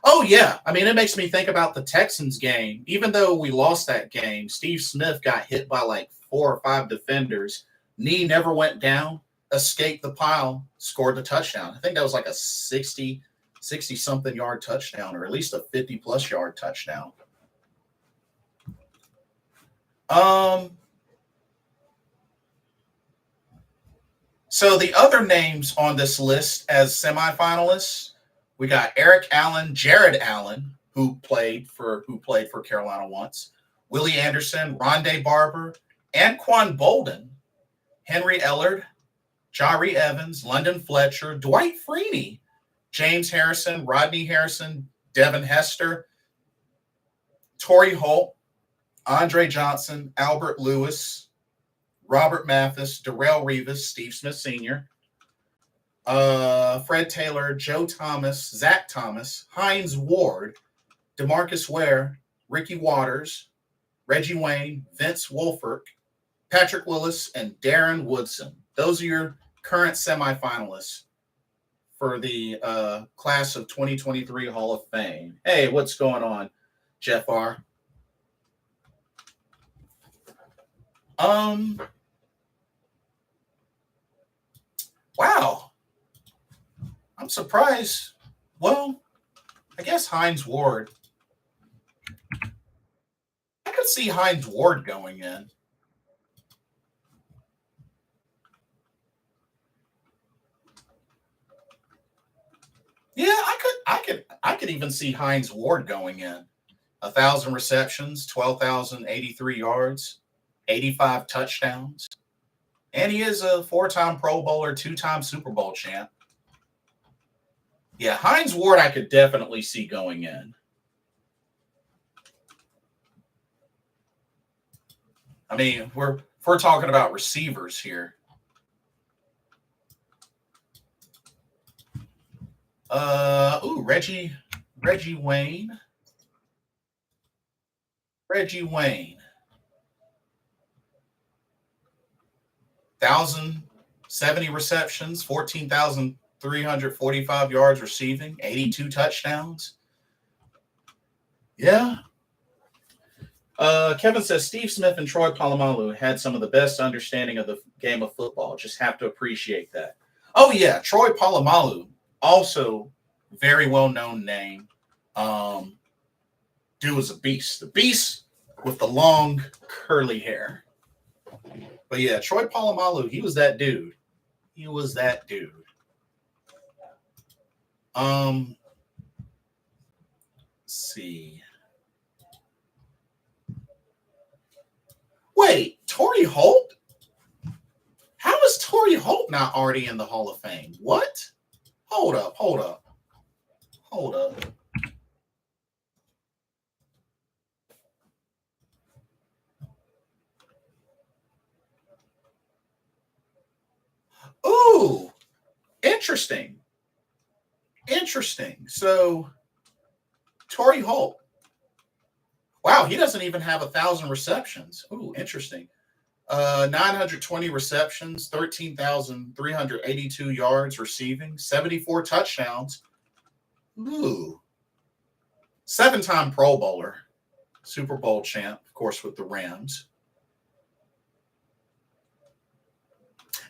Speaker 1: Oh, yeah. I mean, it makes me think about the Texans game. Even though we lost that game, Steve Smith got hit by like 4 or 5 defenders. Knee never went down, escaped the pile, scored the touchdown. I think that was like a 60-something yard touchdown, or at least a 50-plus yard touchdown. So the other names on this list as semifinalists, we got Eric Allen, Jared Allen, who played for Carolina once, Willie Anderson, Rondé Barber, Anquan Bolden, Henry Ellard, Jari Evans, London Fletcher, Dwight Freeney, James Harrison, Rodney Harrison, Devin Hester, Torrey Holt, Andre Johnson, Albert Lewis, Robert Mathis, Darrelle Revis, Steve Smith Sr., Fred Taylor, Joe Thomas, Zach Thomas, Hines Ward, DeMarcus Ware, Ricky Waters, Reggie Wayne, Vince Wolfert, Patrick Willis, and Darren Woodson. Those are your current semifinalists for the class of 2023 Hall of Fame. Hey, what's going on, Jeff R.? Wow. I'm surprised. Well, I guess Hines Ward. I could see Hines Ward going in. Yeah, I could even see Hines Ward going in. 1,000 receptions, 12,083 yards, 85 touchdowns. And he is a 4-time Pro Bowler, 2-time Super Bowl champ. Yeah, Hines Ward I could definitely see going in. I mean, if we're talking about receivers here. Reggie Wayne. Reggie Wayne. 1,070 receptions, 14,345 yards receiving, 82 touchdowns. Yeah. Kevin says Steve Smith and Troy Polamalu had some of the best understanding of the game of football. Just have to appreciate that. Oh, yeah. Troy Polamalu, also very well-known name. Dude was a beast. The beast with the long, curly hair. But yeah, Troy Polamalu, he was that dude. Let's see. Wait, Torrey Holt? How is Torrey Holt not already in the Hall of Fame? What? Hold up. Ooh, interesting. So, Torrey Holt. Wow, he doesn't even have 1,000 receptions. Ooh, interesting. 920 receptions, 13,382 yards receiving, 74 touchdowns. Ooh. 7-time Pro Bowler, Super Bowl champ, of course, with the Rams.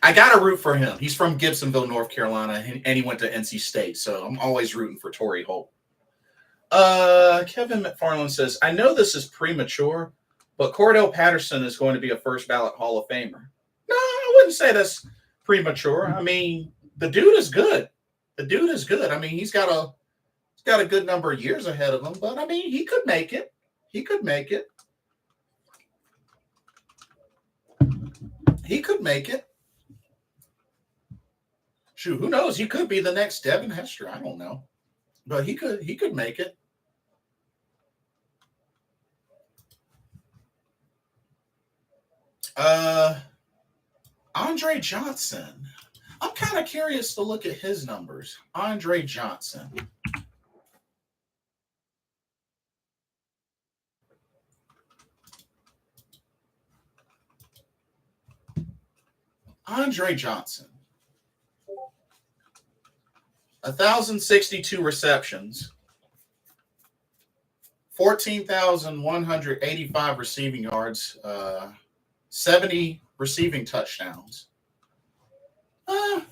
Speaker 1: I got to root for him. He's from Gibsonville, North Carolina, and he went to NC State, so I'm always rooting for Torrey Holt. Kevin McFarland says, I know this is premature, but Cordell Patterson is going to be a first ballot Hall of Famer. No, I wouldn't say that's premature. I mean, the dude is good. I mean, he's got a good number of years ahead of him, but I mean, he could make it. Shoot, who knows? He could be the next Devin Hester. I don't know. But he could make it. Andre Johnson. I'm kind of curious to look at his numbers. Andre Johnson. Andre Johnson. 1,062 receptions, 14,185 receiving yards, 70 receiving touchdowns. I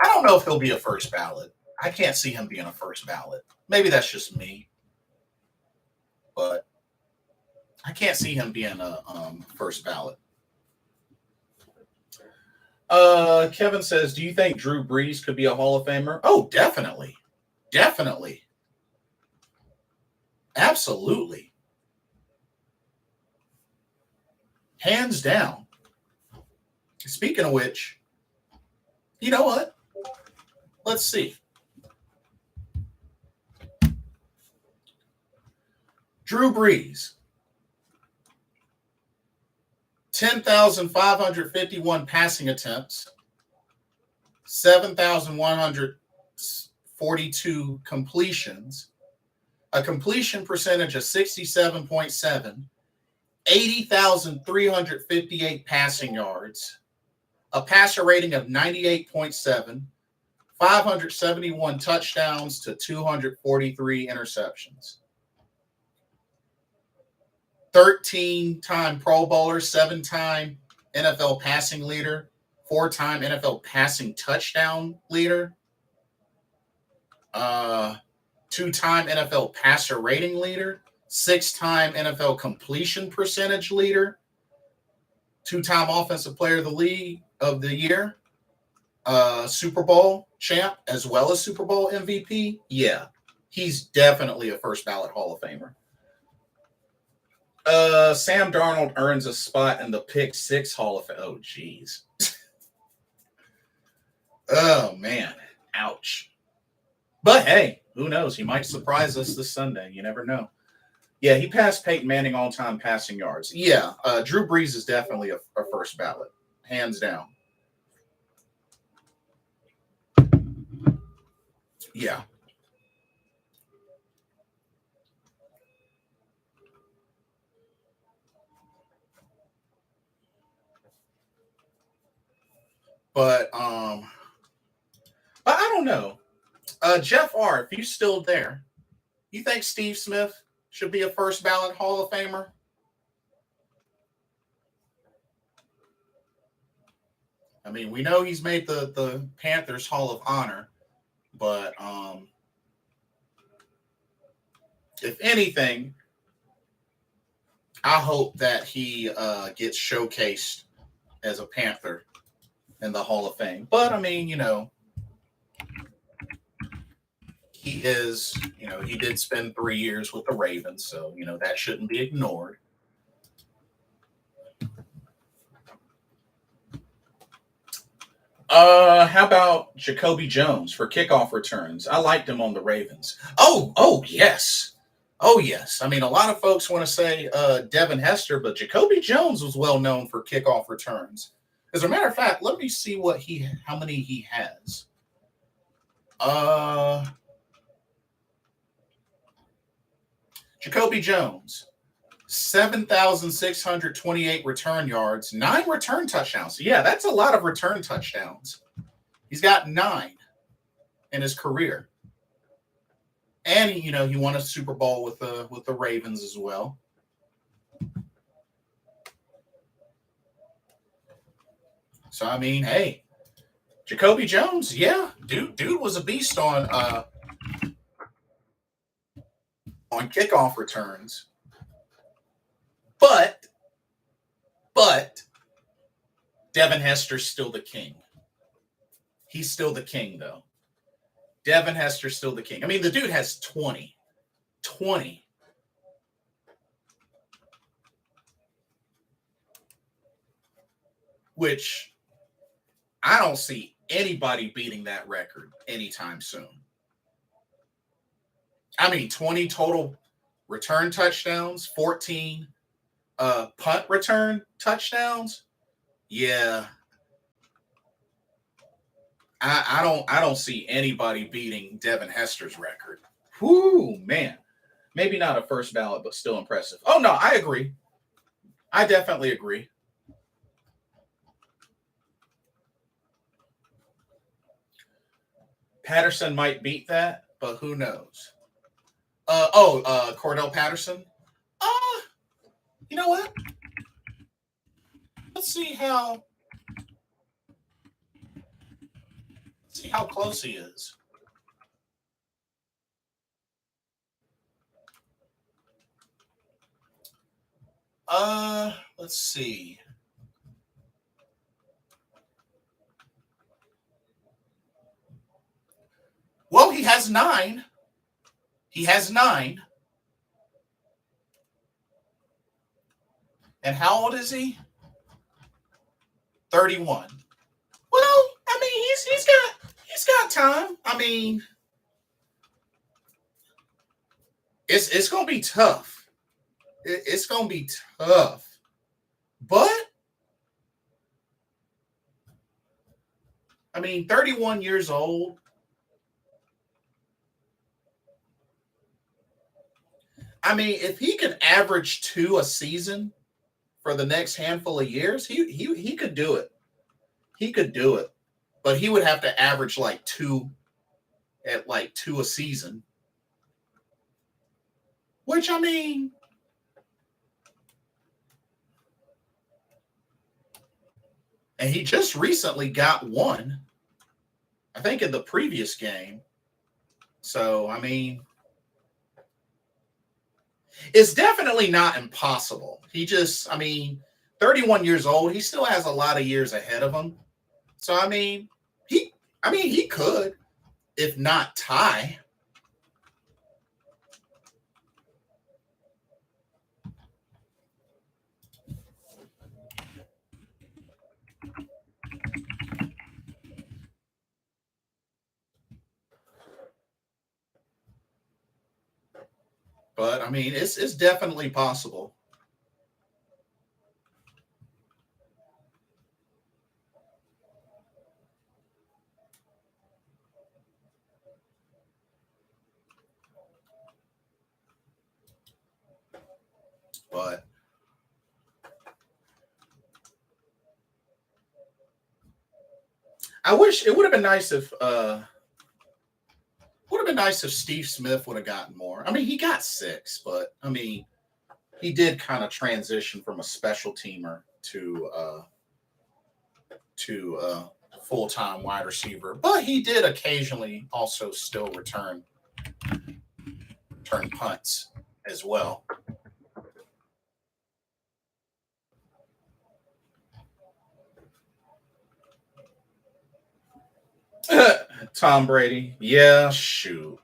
Speaker 1: don't know if he'll be a first ballot. I can't see him being a first ballot. Maybe that's just me, but I can't see him being a first ballot. Kevin says, do you think Drew Brees could be a Hall of Famer? Oh, definitely. Definitely. Absolutely. Hands down. Speaking of which, you know what? Let's see. Drew Brees. 10,551 passing attempts, 7,142 completions, a completion percentage of 67.7, 80,358 passing yards, a passer rating of 98.7, 571 touchdowns to 243 interceptions. 13-time Pro Bowler, 7-time NFL passing leader, 4-time NFL passing touchdown leader, 2-time NFL passer rating leader, 6-time NFL completion percentage leader, 2-time Offensive Player of the Year, Super Bowl champ, as well as Super Bowl MVP. Yeah, he's definitely a first ballot Hall of Famer. Sam Darnold earns a spot in the Pick Six Hall of Fame. Oh, geez. Oh, man. Ouch. But, hey, who knows? He might surprise us this Sunday. You never know. Yeah, he passed Peyton Manning all-time passing yards. Yeah, Drew Brees is definitely a first ballot. Hands down. Yeah. But I don't know. Jeff R., if you're still there, you think Steve Smith should be a first ballot Hall of Famer? I mean, we know he's made the Panthers Hall of Honor, but if anything, I hope that he gets showcased as a Panther in the Hall of Fame. But I mean, he is, he did spend 3 years with the Ravens, so that shouldn't be ignored. How about Jacoby Jones for kickoff returns? I liked him on the Ravens. Oh yes. Oh yes. I mean, a lot of folks want to say Devin Hester, but Jacoby Jones was well known for kickoff returns. As a matter of fact, let me see how many he has. Jacoby Jones, 7,628 return yards, 9 return touchdowns. Yeah, that's a lot of return touchdowns. He's got 9 in his career. And he won a Super Bowl with the Ravens as well. So I mean, hey, Jacoby Jones, yeah, dude was a beast on kickoff returns. But Devin Hester's still the king. He's still the king, though. Devin Hester's still the king. I mean, the dude has 20. Which I don't see anybody beating that record anytime soon. I mean, 20 total return touchdowns, 14 Punt return touchdowns. Yeah, I don't see anybody beating Devin Hester's record. Whoo, man. Maybe not a first ballot, but still impressive. Oh no, I agree. I definitely agree. Patterson might beat that, but who knows? Cordell Patterson. Uh, you know what? Let's see how close he is. Let's see. Well, he has 9. He has 9. And how old is he? 31. Well, I mean, he's got time. I mean, it's gonna be tough. It's gonna be tough. But I mean, 31 years old. I mean, if he can average 2 a season for the next handful of years, he could do it. He could do it. But he would have to average like 2 a season. Which I mean, and he just recently got 1. I think in the previous game. So, I mean, it's definitely not impossible. I mean, 31 years old, he still has a lot of years ahead of him. So, he could, if not tie. But I mean, it's definitely possible. But I wish it would have been nice if Steve Smith would have gotten more. I mean, he got 6, but I mean, he did kind of transition from a special teamer to full time wide receiver. But he did occasionally also still return punts as well. Tom Brady, yeah, shoot.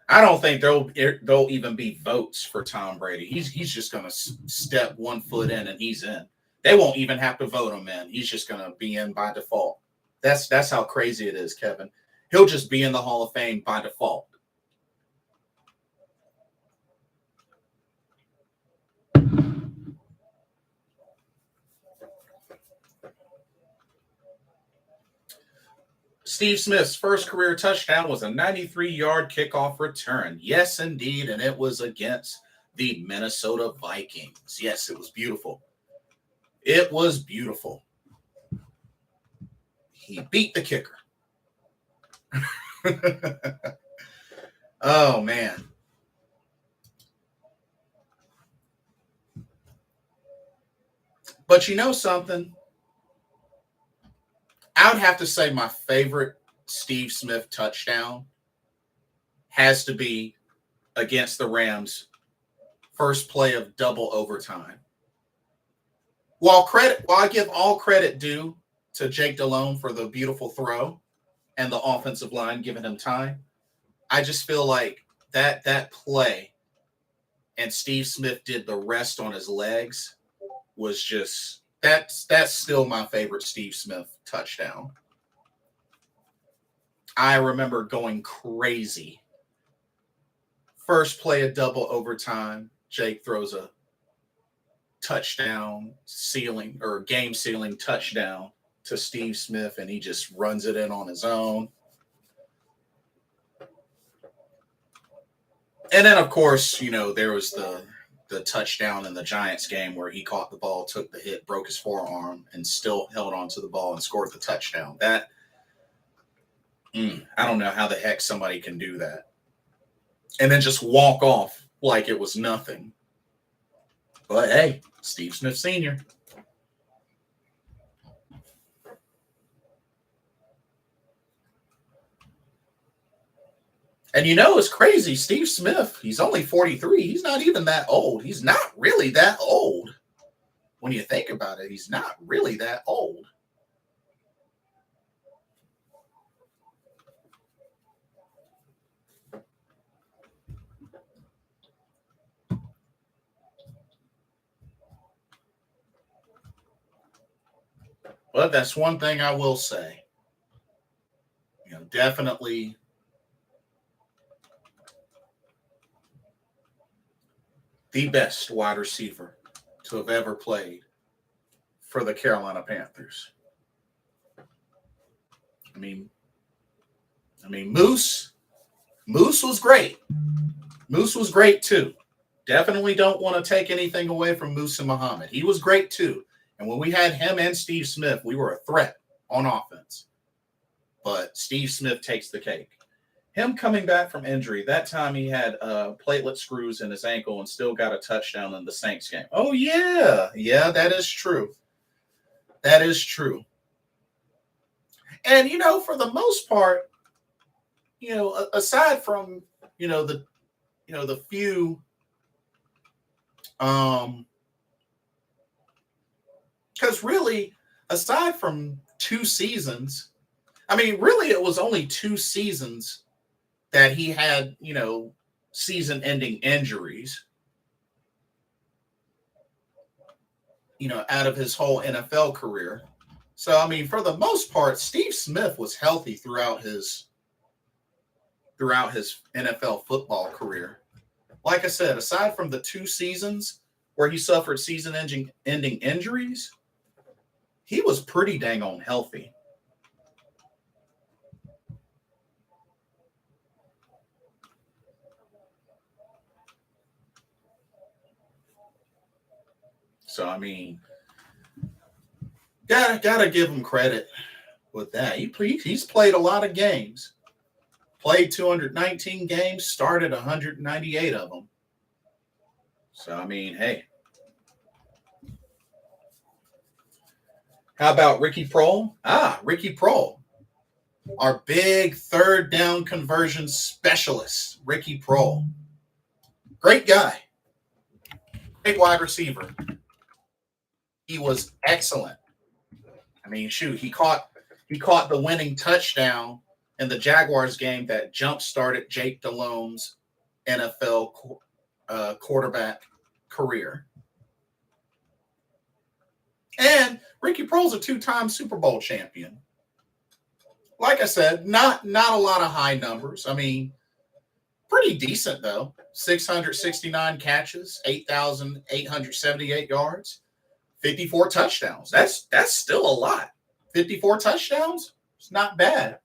Speaker 1: I don't think there'll even be votes for Tom Brady. He's just gonna step 1 foot in and he's in. They won't even have to vote him in. He's just gonna be in by default. That's how crazy it is, Kevin. He'll just be in the Hall of Fame by default. Steve Smith's first career touchdown was a 93-yard kickoff return. Yes, indeed, and it was against the Minnesota Vikings. Yes, it was beautiful. It was beautiful. He beat the kicker. Oh, man. But you know something? I would have to say my favorite Steve Smith touchdown has to be against the Rams, first play of double overtime. While I give all credit due to Jake Delhomme for the beautiful throw and the offensive line giving him time, I just feel like that play and Steve Smith did the rest on his legs was just that's still my favorite Steve Smith touchdown. I remember going crazy. First play of double overtime, Jake throws a touchdown sealing or game sealing touchdown to Steve Smith, and he just runs it in on his own. And then, of course, there was the touchdown in the Giants game where he caught the ball, took the hit, broke his forearm, and still held onto the ball and scored the touchdown. That I don't know how the heck somebody can do that. And then just walk off like it was nothing. But hey, Steve Smith Sr. And it's crazy. Steve Smith, he's only 43. He's not even that old. He's not really that old. When you think about it, he's not really that old. But that's one thing I will say. Definitely the best wide receiver to have ever played for the Carolina Panthers. I mean, Moose was great. Moose was great too. Definitely don't want to take anything away from Moose and Muhammad. He was great too. And when we had him and Steve Smith, we were a threat on offense. But Steve Smith takes the cake. Him coming back from injury, that time he had platelet screws in his ankle and still got a touchdown in the Saints game. Oh, yeah. Yeah, that is true. That is true. And, for the most part, aside from, the few, because really, aside from 2 seasons, really it was only 2 seasons that he had, season-ending injuries, out of his whole NFL career. So, for the most part, Steve Smith was healthy throughout his NFL football career. Like I said, aside from the 2 seasons where he suffered season-ending injuries, he was pretty dang on healthy. So, gotta give him credit with that. He's played a lot of games. Played 219 games, started 198 of them. So, hey. How about Ricky Prohl? Ricky Prohl. Our big 3rd down conversion specialist, Ricky Prohl. Great guy. Great wide receiver. He was excellent. He caught the winning touchdown in the Jaguars game that jump-started Jake Delhomme's NFL quarterback career. And Ricky Prohl's a 2-time Super Bowl champion. Like I said, not a lot of high numbers. Pretty decent, though. 669 catches, 8,878 yards, 54 touchdowns. That's still a lot. 54 touchdowns? It's not bad.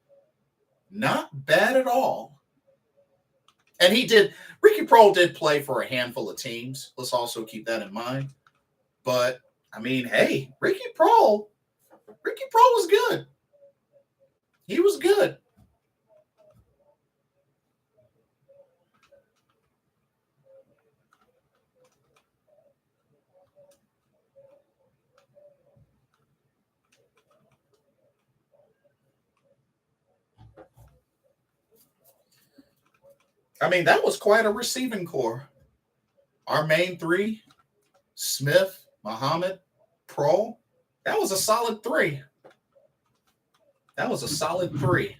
Speaker 1: Not bad at all. And Ricky Prohl did play for a handful of teams. Let's also keep that in mind. But, hey, Ricky Prohl was good. He was good. That was quite a receiving core. Our main 3, Smith, Muhammad, Prohl, that was a solid 3. That was a solid 3.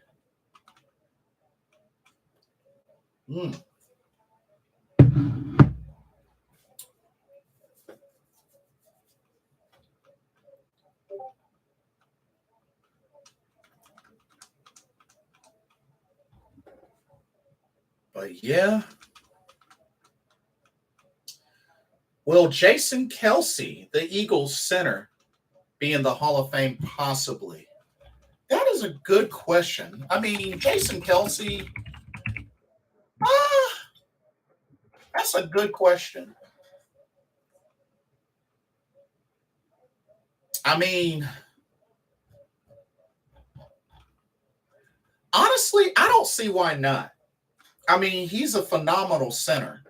Speaker 1: But yeah, Will Jason Kelsey, the Eagles center, be in the Hall of Fame? Possibly. That is a good question. I mean, Jason Kelsey, ah, that's a good question. I mean, honestly, I don't see why not. I mean, he's a phenomenal center,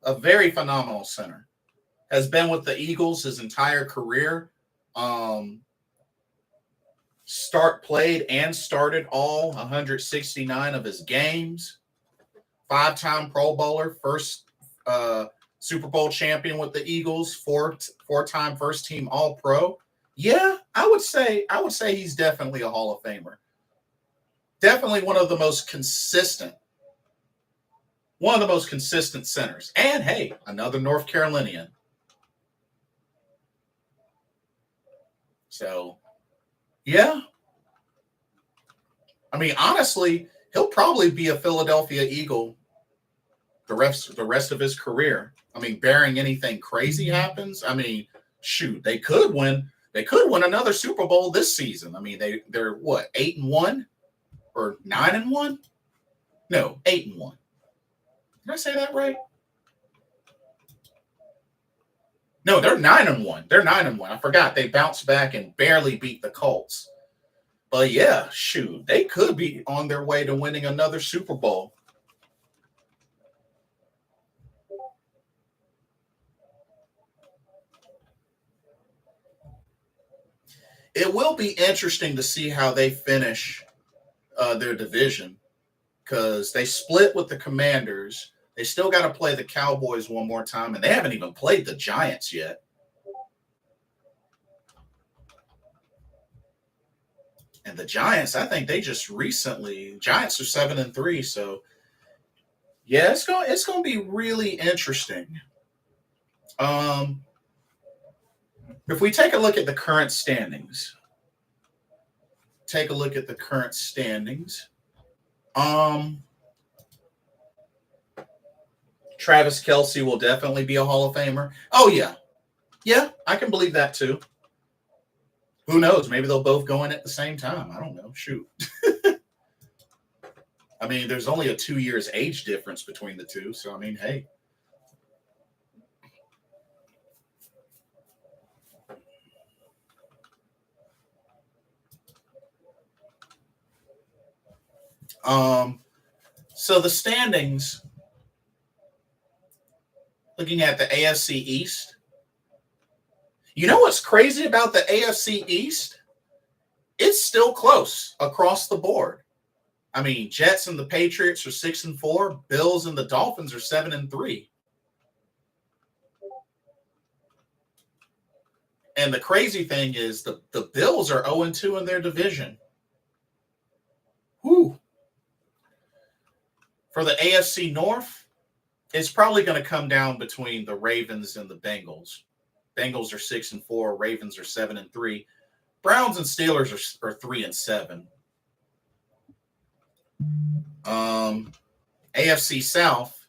Speaker 1: a very phenomenal center. Has been with the Eagles his entire career. Um, played and started all 169 of his games. Five-time Pro Bowler, first Super Bowl champion with the Eagles, four-time first team All Pro. Yeah, I would say he's definitely a Hall of Famer. Definitely one of the most consistent centers. And hey, another North Carolinian. So yeah, I mean honestly, he'll probably be a Philadelphia Eagle the rest of his career. I mean, barring anything crazy happens, I mean, shoot, they could win. They could win another Super Bowl this season. I mean, they're what 8-1 or 9-1? No, 8-1. Did I say that right? No, they're 9-1. They're 9-1. I forgot they bounced back and barely beat the Colts. But yeah, shoot, they could be on their way to winning another Super Bowl. It will be interesting to see how they finish their division because they split with the Commanders. They still got to play the Cowboys one more time, and they haven't even played the Giants yet. And the Giants, I think they just recently Giants are 7-3, so yeah, it's going to be really interesting. Um, if we take a look at the current standings, take a look at the current standings. Um, Travis Kelsey will definitely be a Hall of Famer. Oh yeah, yeah, I can believe that too. Who knows? Maybe they'll both go in at the same time. I don't know. Shoot. I mean, there's only a 2 years age difference between the two, so I mean, hey. Um, so the standings, looking at the AFC East. You know what's crazy about the AFC East? It's still close across the board. I mean, Jets and the Patriots are 6-4. Bills and the Dolphins are 7-3. And the crazy thing is the Bills are 0-2 in their division. Whew. For the AFC North, it's probably going to come down between the Ravens and the Bengals. Bengals are 6-4. Ravens are 7-3. Browns and Steelers are 3-7. AFC South,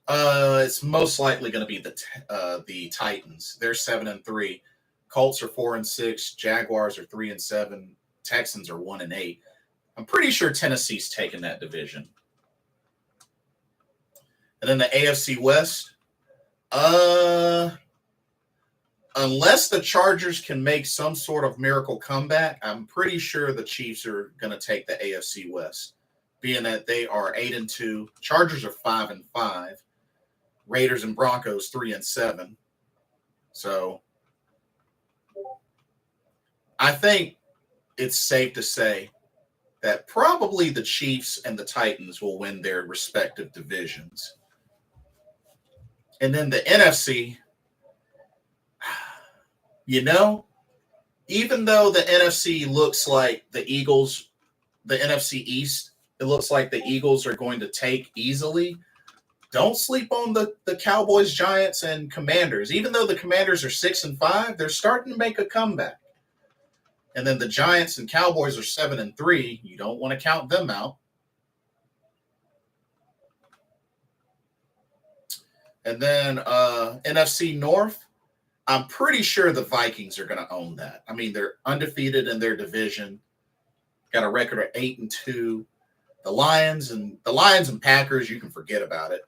Speaker 1: it's most likely going to be the Titans. They're 7-3. Colts are 4-6. Jaguars are 3-7. Texans are 1-8. I'm pretty sure Tennessee's taking that division. And then the AFC West, unless the Chargers can make some sort of miracle comeback, I'm pretty sure the Chiefs are going to take the AFC West, being that they are 8-2. Chargers are 5-5. Raiders and Broncos 3-7. So I think it's safe to say that probably the Chiefs and the Titans will win their respective divisions. And then the NFC, even though the NFC looks like the Eagles, the NFC East, it looks like the Eagles are going to take easily. Don't sleep on the Cowboys, Giants, and Commanders. Even though the Commanders are 6-5, they're starting to make a comeback. And then the Giants and Cowboys are 7-3. You don't want to count them out. And then NFC North, I'm pretty sure the Vikings are going to own that. I mean, they're undefeated in their division, got a record of 8-2. The Lions and Packers, you can forget about it.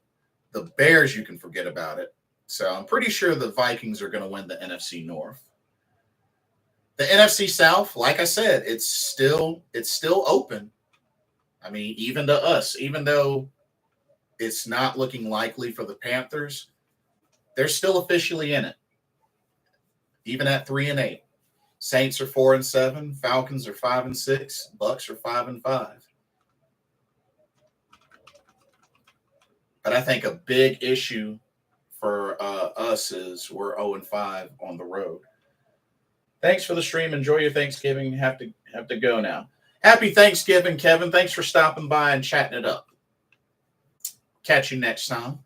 Speaker 1: The Bears, you can forget about it. So I'm pretty sure the Vikings are going to win the NFC North. The NFC South, like I said, it's still open. I mean, even to us, even though it's not looking likely for the Panthers, they're still officially in it, even at 3-8. Saints are 4-7, Falcons are 5-6, Bucks are 5-5. But I think a big issue for us is we're 0-5 on the road. Thanks for the stream. Enjoy your Thanksgiving. Have to go now. Happy Thanksgiving, Kevin. Thanks for stopping by and chatting it up. Catch you next time.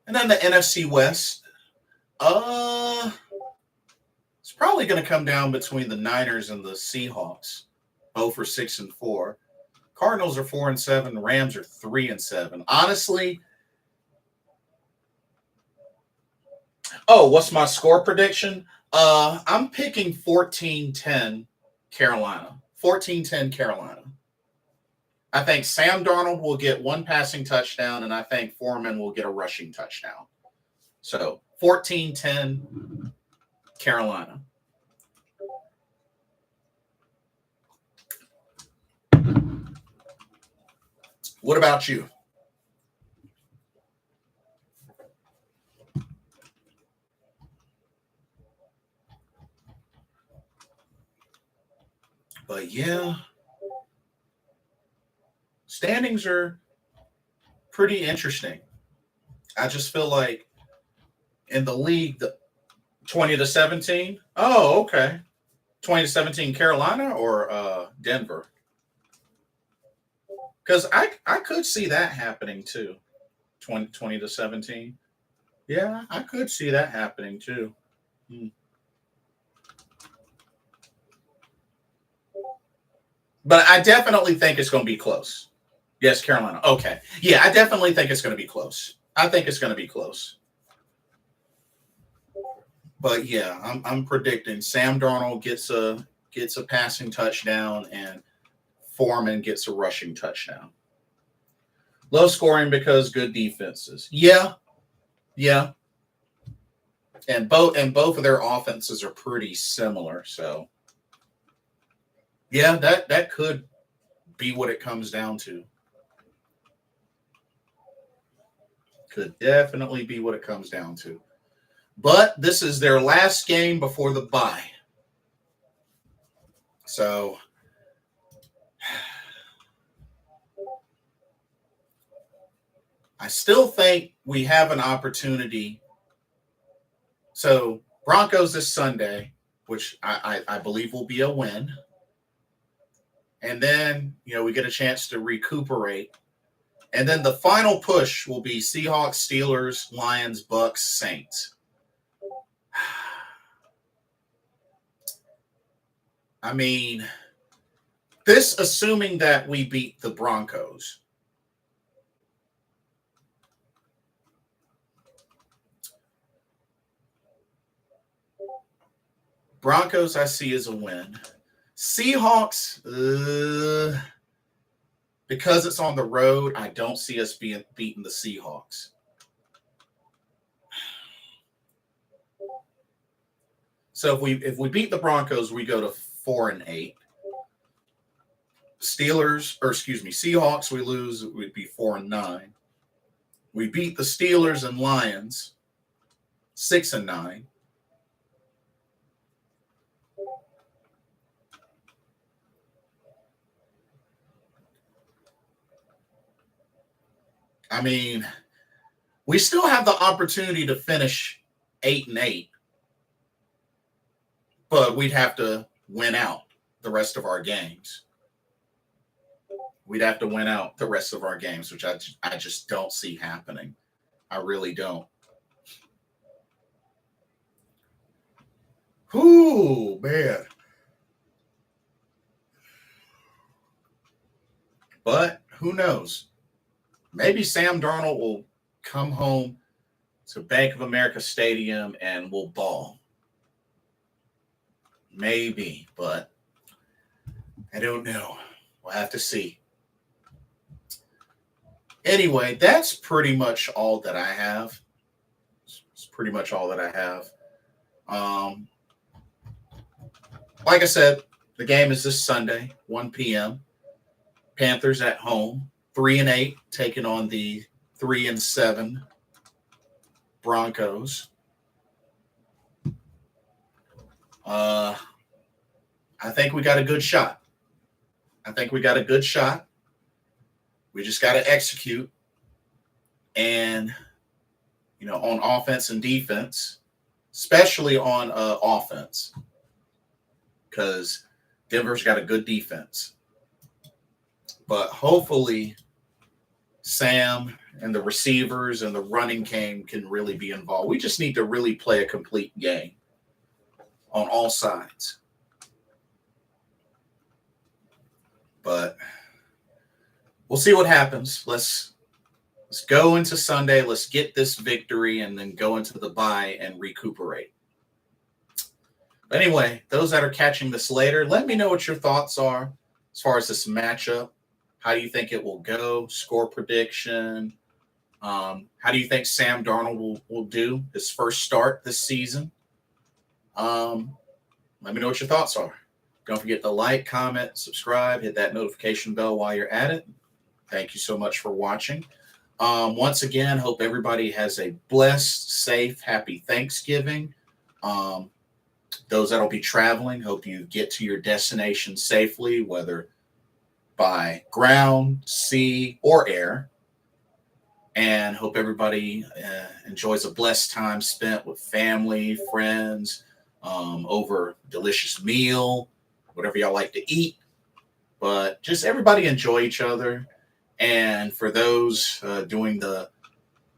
Speaker 1: And then the NFC West. It's probably going to come down between the Niners and the Seahawks. Both are 6-4. Cardinals are 4-7. Rams are 3-7. Honestly, what's my score prediction? I'm picking 14-10 Carolina. 14-10 Carolina. I think Sam Darnold will get one passing touchdown, and I think Foreman will get a rushing touchdown. So 14-10 Carolina. What about you? But yeah, standings are pretty interesting. I just feel like in the league, 20-17. Oh, okay. 20-17 Carolina or Denver? Because I could see that happening too. 20-17. Yeah, I could see that happening too. But I definitely think it's going to be close. Yes, Carolina. Okay. Yeah, I definitely think it's going to be close. I think it's going to be close. But yeah, I'm predicting Sam Darnold gets a passing touchdown and Foreman gets a rushing touchdown. Low scoring because good defenses. Yeah. And both of their offenses are pretty similar. So yeah, that could be what it comes down to. Could definitely be what it comes down to. But this is their last game before the bye. So I still think we have an opportunity. So Broncos this Sunday, which I believe will be a win. And then, we get a chance to recuperate. And then the final push will be Seahawks, Steelers, Lions, Bucks, Saints. I mean, this assuming that we beat the Broncos. Broncos I see as a win. Seahawks, because it's on the road, I don't see us beating the Seahawks. So if we beat the Broncos, we go to 4-8. Seahawks, we lose, we'd be 4-9. We beat the Steelers and Lions, 6-9. I mean, we still have the opportunity to finish 8-8, but we'd have to win out the rest of our games. We'd have to win out the rest of our games, which I just don't see happening. I really don't. Ooh, man. But who knows? Maybe Sam Darnold will come home to Bank of America Stadium and we'll ball. Maybe, but I don't know. We'll have to see. Anyway, that's pretty much all that I have. It's pretty much all that I have. Like I said, the game is this Sunday, 1 p.m. Panthers at home, 3-8, taking on the 3-7 Broncos. I think we got a good shot. We just got to execute. And, on offense and defense, especially on offense, because Denver's got a good defense. But hopefully Sam and the receivers and the running game can really be involved. We just need to really play a complete game on all sides. But we'll see what happens. Let's go into Sunday. Let's get this victory and then go into the bye and recuperate. But anyway, those that are catching this later, let me know what your thoughts are as far as this matchup. How do you think it will go? Score prediction. How do you think Sam Darnold will do his first start this season? Let me know what your thoughts are. Don't forget to like, comment, subscribe, hit that notification bell while you're at it. Thank you so much for watching. Once again, hope everybody has a blessed, safe, happy Thanksgiving. Those that'll be traveling, hope you get to your destination safely, whether by ground, sea, or air. And hope everybody enjoys a blessed time spent with family, friends, over a delicious meal, whatever y'all like to eat. But just everybody enjoy each other. And for those doing the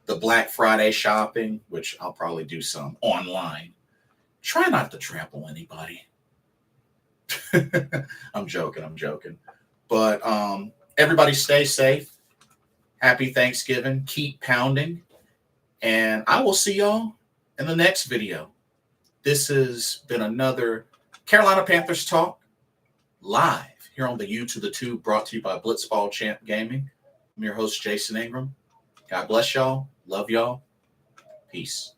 Speaker 1: Black Friday shopping, which I'll probably do some online, try not to trample anybody. I'm joking. But everybody stay safe. Happy Thanksgiving. Keep pounding. And I will see y'all in the next video. This has been another Carolina Panthers Talk live here on the U to the Tube, brought to you by Blitzball Champ Gaming. I'm your host, Jason Ingram. God bless y'all. Love y'all. Peace.